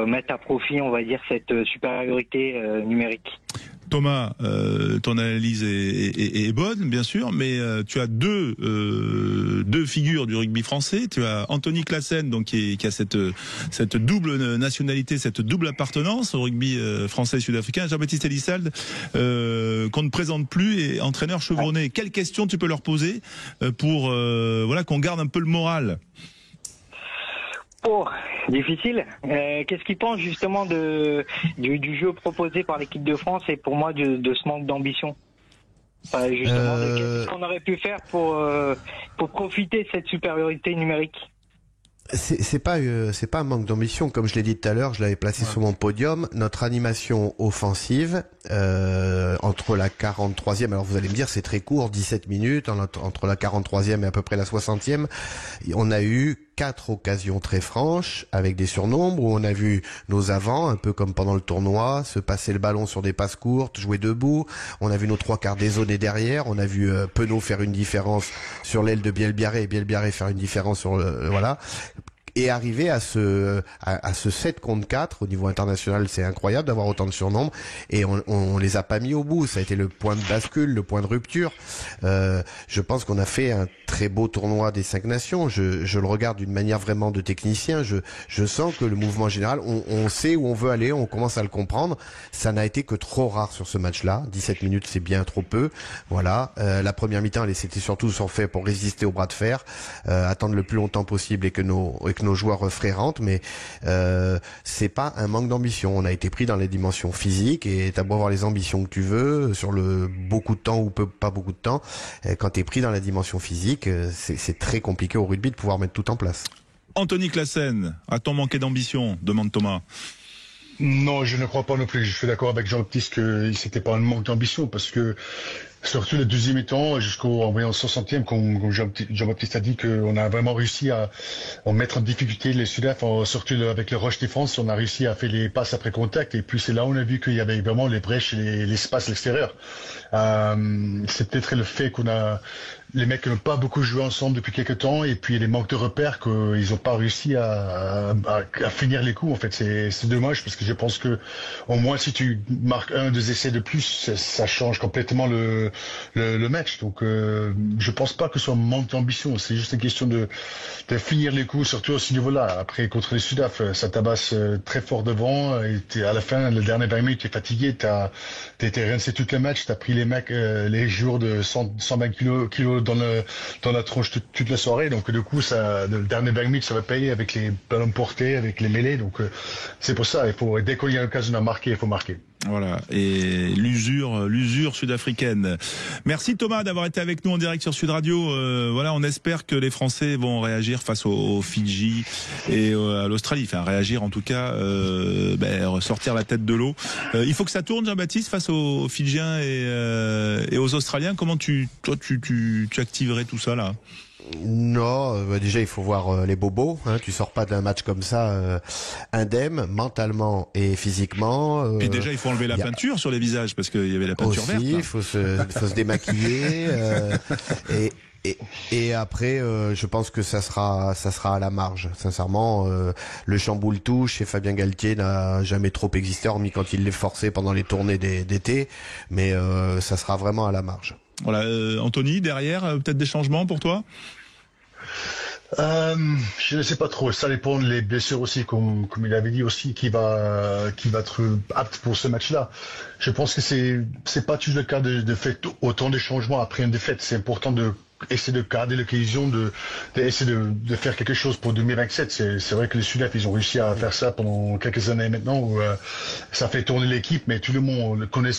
mettre à profit, on va dire, cette supériorité numérique. Thomas, ton analyse est bonne, bien sûr, mais tu as deux figures du rugby français. Tu as Anthony Claassen, donc qui a cette double nationalité, cette double appartenance au rugby français et sud-africain. Jean-Baptiste Elissalde, qu'on ne présente plus, et entraîneur chevronné. Quelles questions tu peux leur poser pour qu'on garde un peu le moral? Oh, difficile. Qu'est-ce qu'ils pensent justement du jeu proposé par l'équipe de France et pour moi de ce manque d'ambition? Justement, qu'est-ce qu'on aurait pu faire pour profiter de cette supériorité numérique? C'est pas un manque d'ambition, comme je l'ai dit tout à l'heure, je l'avais placé sur mon podium. Notre animation offensive entre la 43e, alors vous allez me dire c'est très court, 17 minutes, entre la 43e et à peu près la 60e, on a eu 4 occasions très franches avec des surnombres où on a vu nos avants, un peu comme pendant le tournoi, se passer le ballon sur des passes courtes, jouer debout. On a vu nos 3/4 dézonés derrière. On a vu Penaud faire une différence sur l'aile de Bielbiarré et Bielbiarré faire une différence sur et arriver à ce 7 contre 4 au niveau international. C'est incroyable d'avoir autant de surnombres, et on les a pas mis au bout. Ça a été le point de bascule, le point de rupture. Je pense qu'on a fait un très beau tournoi des 5 nations. Je le regarde d'une manière vraiment de technicien. Je sens que le mouvement général, on sait où on veut aller, on commence à le comprendre. Ça n'a été que trop rare sur ce match-là. 17 minutes, c'est bien trop peu. Voilà. La première mi-temps, c'était surtout fait pour résister au bras de fer, attendre le plus longtemps possible et que nos joueurs frérantent, mais c'est pas un manque d'ambition. On a été pris dans les dimensions physiques, et t'as beau avoir les ambitions que tu veux sur le beaucoup de temps ou pas beaucoup de temps, quand t'es pris dans la dimension physique, c'est très compliqué au rugby de pouvoir mettre tout en place. Anthony Claassen, a-t-on manqué d'ambition? Demande Thomas. Non, je ne crois pas non plus. Je suis d'accord avec Jean-Baptiste que c'était pas un manque d'ambition, parce que surtout le deuxième mi-temps jusqu'au 60e, comme Jean-Baptiste a dit, qu'on a vraiment réussi à mettre en difficulté les Sudaf, surtout avec le rush défense. On a réussi à faire les passes après contact, et puis c'est là où on a vu qu'il y avait vraiment les brèches et l'espace à l'extérieur. C'est peut-être le fait qu'on a les mecs n'ont pas beaucoup joué ensemble depuis quelques temps, et puis les manques de repères qu'ils n'ont pas réussi à finir les coups. En fait, c'est dommage, parce que je pense que au moins si tu marques 1-2 essais de plus, ça change complètement le match. Donc je pense pas que ce soit un manque d'ambition, c'est juste une question de finir les coups, surtout à ce niveau-là. Après, contre les Sudaf, ça tabasse très fort devant, et à la fin, les dernières 20 minutes, t'es fatigué, t'as été rincé tout le match, t'as pris les mecs, les joueurs de 120 kilos dans la tronche toute la soirée. Donc du coup, le dernier 20 minutes, ça va payer avec les ballons portés, avec les mêlées. Donc c'est pour ça, dès qu'il y a l'occasion de marquer, il faut marquer. Voilà, et l'usure sud-africaine. Merci Thomas d'avoir été avec nous en direct sur Sud Radio. Voilà, on espère que les Français vont réagir face aux Fidji et à l'Australie. Enfin, réagir en tout cas, ressortir la tête de l'eau. Il faut que ça tourne, Jean-Baptiste, face aux Fidjiens et aux Australiens. Comment tu activerais tout ça là? Non, déjà il faut voir les bobos. Tu sors pas d'un match comme ça indemne, mentalement et physiquement. Et déjà il faut enlever la peinture sur les visages, parce qu'il y avait la peinture verte. Il faut se démaquiller. Et après, je pense que ça sera à la marge. Sincèrement, le chamboule-tout chez Fabien Galtier n'a jamais trop existé, hormis quand il l'est forcé pendant les tournées d'été. Mais ça sera vraiment à la marge. Voilà, Anthony, derrière, peut-être des changements pour toi? Je ne sais pas trop. Ça dépend des blessures aussi, comme il avait dit aussi, qui va être apte pour ce match-là. Je pense que c'est pas toujours le cas de faire autant de changements après une défaite. C'est important de essayer de garder l'occasion d'essayer de faire quelque chose pour 2027. C'est vrai que les Sudaf, ils ont réussi à faire ça pendant quelques années maintenant, où ça fait tourner l'équipe, mais tout le monde connaît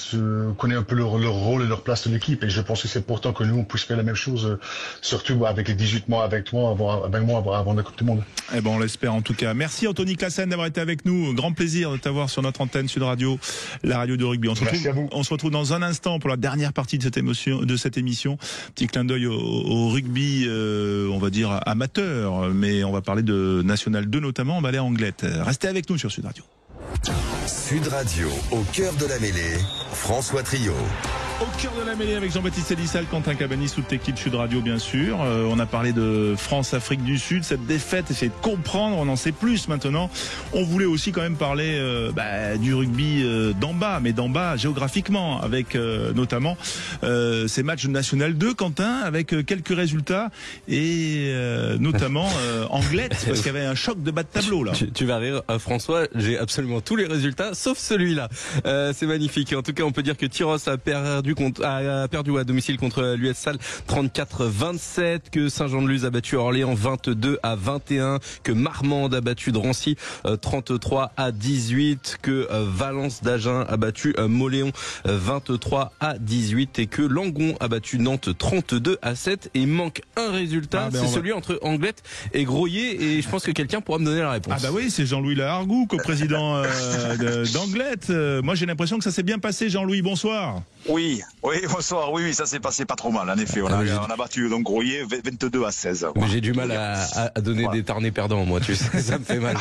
un peu leur rôle et leur place de l'équipe, et je pense que c'est important que nous on puisse faire la même chose, surtout avec les 18 mois avec moi avant la Coupe du Monde. Eh ben on l'espère en tout cas. Merci Anthony Claassen d'avoir été avec nous. Grand plaisir de t'avoir sur notre antenne Sud Radio, la radio de rugby. On se retrouve dans un instant pour la dernière partie de cette émission. Petit clin d'œil au rugby, on va dire amateur, mais on va parler de National 2 notamment, on va aller à Anglette. Restez avec nous sur Sud Radio. Sud Radio, au cœur de la mêlée, François Trio. Au cœur de la mêlée avec Jean-Baptiste Elissal, Quentin Cabanis, toute l'équipe Sud Radio bien sûr. On a parlé de France-Afrique du Sud, cette défaite, essayer de comprendre, on en sait plus maintenant. On voulait aussi quand même parler du rugby d'en bas, mais d'en bas géographiquement, avec notamment ces matchs de National 2, Quentin, avec quelques résultats et notamment Anglette, parce qu'il y avait un choc de bas de tableau là. Tu vas rire, François, j'ai absolument tous les résultats sauf celui-là. C'est magnifique. En tout cas, on peut dire que Tyros a perdu à domicile contre l'US Salle 34-27, que Saint-Jean-de-Luz a battu Orléans 22-21, que Marmande a battu Drancy 33-18, que Valence d'Agen a battu Mauléon 23-18 et que Langon a battu Nantes 32-7. Et il manque un résultat, c'est celui entre Anglette et Groyer, et je pense que quelqu'un pourra me donner la réponse. Ah bah oui, c'est Jean-Louis Lahargou, coprésident d'Anglette. Moi j'ai l'impression que ça s'est bien passé. Jean-Louis, bonsoir. Oui, bonsoir. Oui, ça s'est passé pas trop mal. En effet, on a battu donc Groyer 22-16. Mais j'ai du mal à donner des tarnés perdants, moi, tu sais, ça me fait mal.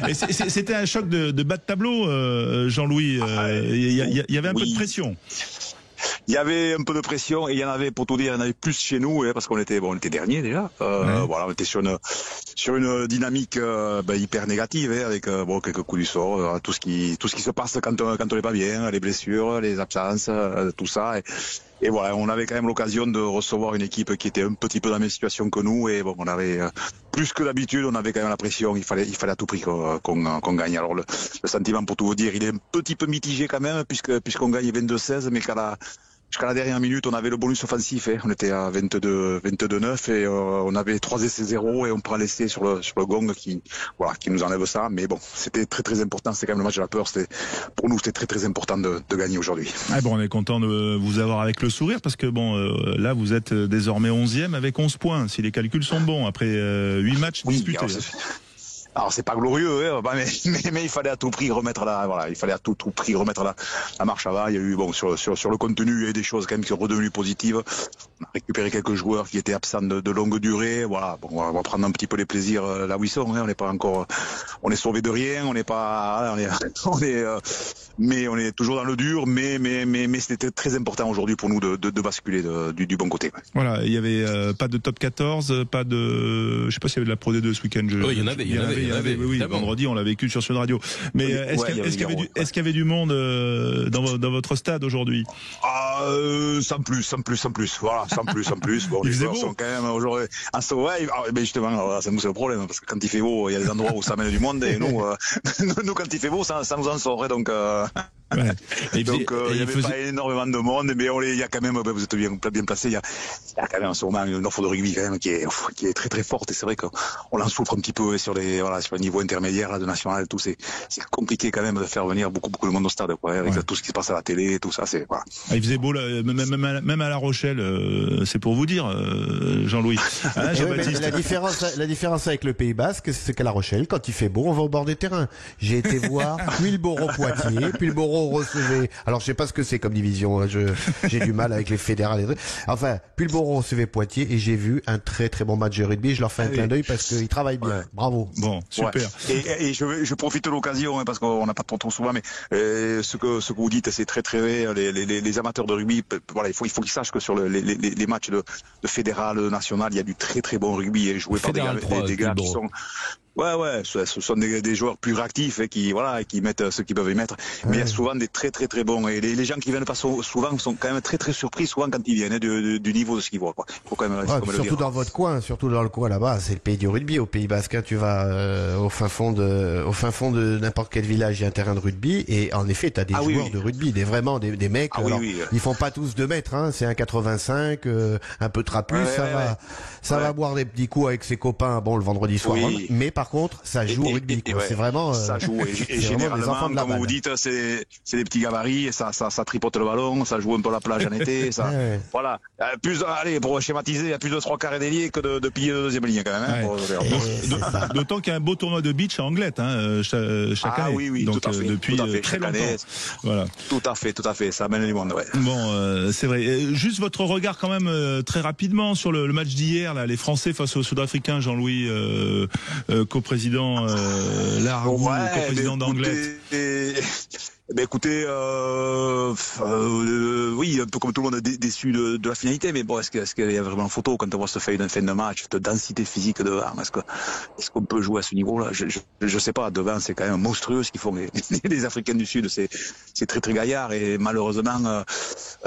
Et c'était un choc de bas de tableau, Jean-Louis. Il y avait un peu de pression. Il y avait un peu de pression et il y en avait, pour tout dire, il y en avait plus chez nous, parce qu'on était dernier déjà. Voilà, on était sur une dynamique hyper négative, avec quelques coups du sort, tout ce qui se passe quand on n'est pas bien, les blessures, les absences, tout ça. Et voilà, on avait quand même l'occasion de recevoir une équipe qui était un petit peu dans la même situation que nous, et bon, on avait plus que d'habitude, on avait quand même la pression. Il fallait à tout prix qu'on gagne. Alors le sentiment, pour tout vous dire, il est un petit peu mitigé quand même, puisqu'on gagne 22-16, mais jusqu'à la dernière minute, on avait le bonus offensif. On était à 22-9 et on avait 3 essais 0 et on prend l'essai sur le gong qui nous enlève ça. Mais bon, c'était très très important. C'était quand même le match de la peur. Pour nous, c'était très très important de gagner aujourd'hui. On est content de vous avoir avec le sourire parce que là, vous êtes désormais 11e avec 11 points. Si les calculs sont bons après 8 matchs disputés. Alors c'est pas glorieux, mais il fallait à tout prix remettre la marche avant. Il y a eu sur le contenu, il y a eu des choses quand même qui sont redevenues positives. On a récupéré quelques joueurs qui étaient absents de longue durée. Voilà, on va prendre un petit peu les plaisirs là où ils sont. On n'est pas encore, on est sauvé de rien. On n'est pas, mais on est toujours dans le dur. Mais c'était très important aujourd'hui pour nous de basculer du bon côté. Voilà, il y avait pas de top 14, pas de, je sais pas s'il y avait de la Pro D2 ce week-end. Il y en avait. Oui, vendredi, on l'a vécu sur Sud Radio. Mais est-ce qu'il y avait du monde dans votre stade aujourd'hui? Sans plus. Voilà, sans plus. Bon, les joueurs sont quand même aujourd'hui. Mais justement, ça nous c'est le problème, parce que quand il fait beau, il y a des endroits où ça mène du monde, et nous, quand il fait beau, ça nous en sort. Donc, il y avait pas énormément de monde, mais il y a quand même, vous êtes bien placé, il y a quand même en ce moment une offre de rugby quand même qui est très très forte, et c'est vrai qu'on en souffre un petit peu sur le niveau intermédiaire là, de national, tout c'est compliqué quand même de faire venir beaucoup de monde au stade, avec tout ce qui se passe à la télé, tout ça, c'est voilà. Il faisait beau là, même à La Rochelle, c'est pour vous dire, Jean-Louis. La différence avec le Pays Basque, c'est qu'à La Rochelle, quand il fait beau, on va au bord des terrains. J'ai été voir Pulboro-Poitiers, Pulboro recevait, alors je sais pas ce que c'est comme division, j'ai du mal avec les fédérales. Enfin, Pulboro recevait Poitiers et j'ai vu un très très bon match de rugby. Je leur fais un clin d'œil parce qu'ils travaillent bien. Ouais. Bravo. Bon, super. Ouais. Et je profite de l'occasion, parce qu'on n'a pas trop souvent, mais ce que vous dites, c'est très très vrai. Les amateurs de rugby, voilà, il faut qu'ils sachent que sur les matchs de fédéral, national, il y a du très très bon rugby et joué par des gars qui sont. Ouais, ce sont des joueurs plus réactifs et qui mettent ce qu'ils peuvent y mettre. Mais il y a souvent des très très très bons, et les gens qui viennent pas souvent sont quand même très très surpris souvent quand ils viennent du niveau de ce qu'ils voient. Faut quand même, surtout dans votre coin, surtout dans le coin là-bas, c'est le pays du rugby. Au Pays Basque, tu vas au fin fond de n'importe quel village, il y a un terrain de rugby, et en effet, t'as des joueurs de rugby, des mecs. Ils font pas tous 2 mètres, c'est 1,85, un peu trapu, ça va boire des petits coups avec ses copains, le vendredi soir, mais par contre, ça joue au rugby. C'est vraiment. Ça joue. Et généralement, comme vous dites, c'est des petits gabarits. Et ça tripote le ballon. Ça joue un peu la plage en été. Voilà. Pour schématiser, il y a plus de 3/4 d'ailier que de piliers de deuxième ligne quand même. D'autant qu'il y a un beau tournoi de beach à Anglette, chaque année. Oui, donc, tout à fait. Depuis très longtemps. Voilà. Tout à fait. Ça amène du monde. Ouais. Bon, c'est vrai. Juste votre regard quand même très rapidement sur le match d'hier, là, les Français face aux Sud-Africains, Jean-Louis. Coprésident Lahargou, coprésident d'Anglette. Ben écoutez, oui, un peu comme tout le monde est déçu de la finalité, mais bon, est-ce qu'il y a vraiment photo quand on voit ce fait d'une fin de match, cette densité physique devant? Est-ce qu'on peut jouer à ce niveau-là? Je sais pas. Devant, c'est quand même monstrueux ce qu'ils font les Africains du Sud. C'est très très gaillard et malheureusement,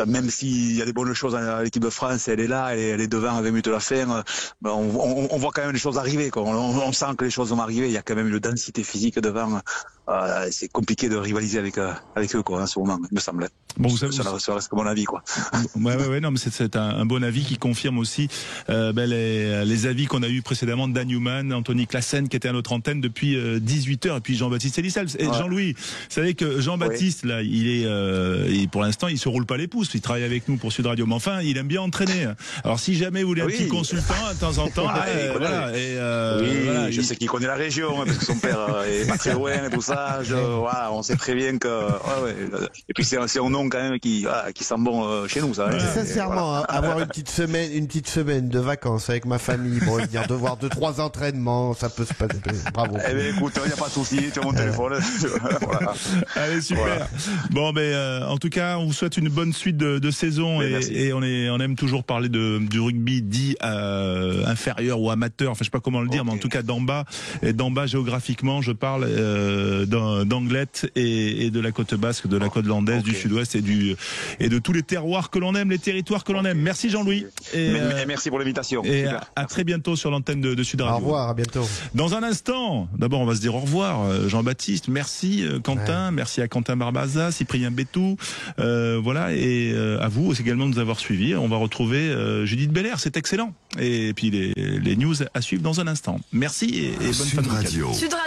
même s'il y a des bonnes choses à l'équipe de France, elle est là, elle est devant à 20 minutes de la fin. On voit quand même les choses arriver, quoi. On sent que les choses vont arriver. Il y a quand même une densité physique devant. C'est compliqué de rivaliser avec eux, quoi, en ce moment, il me semble. Bon, vous savez, ça reste mon avis, quoi. Ouais, non, mais c'est un bon avis qui confirme aussi les avis qu'on a eu précédemment de Dan Newman, Anthony Classen qui était à notre antenne depuis 18h, et puis Jean-Baptiste Elissal. Et Jean-Louis, vous savez que Jean-Baptiste, là, il est, pour l'instant, il se roule pas les pouces. Il travaille avec nous pour Sud Radio, mais enfin, il aime bien entraîner. Alors, si jamais vous voulez un petit consultant de temps en temps, voilà. Je sais qu'il connaît la région, parce que son père est pas très loin et tout ça. Voilà, on sait très bien que. Et puis c'est un nom quand même qui sent bon chez nous, ça. Sincèrement, avoir une petite semaine de vacances avec ma famille, bon, dire devoir 2-3 entraînements, ça peut se passer. Bravo. Eh bien, écoute, il n'y a pas de souci, tu as mon téléphone. Voilà. Allez, super. Voilà. Bon, en tout cas, on vous souhaite une bonne suite de saison et on aime toujours parler du rugby dit inférieur ou amateur, enfin je sais pas comment le dire, mais en tout cas d'en bas géographiquement, je parle d'Anglette et de la côte basque, de la côte landaise, du sud-ouest et de tous les terroirs que l'on aime, les territoires que l'on aime. Merci Jean-Louis. Merci pour l'invitation. Et à très bientôt sur l'antenne de Sud Radio. Au revoir, à bientôt. Dans un instant, d'abord on va se dire au revoir Jean-Baptiste, merci Quentin, merci à Quentin Barbaza, Cyprien Bétou, voilà, et à vous également de nous avoir suivis. On va retrouver Judith Belair, c'est excellent. Et puis les news à suivre dans un instant. Merci et bonne fin de week-end.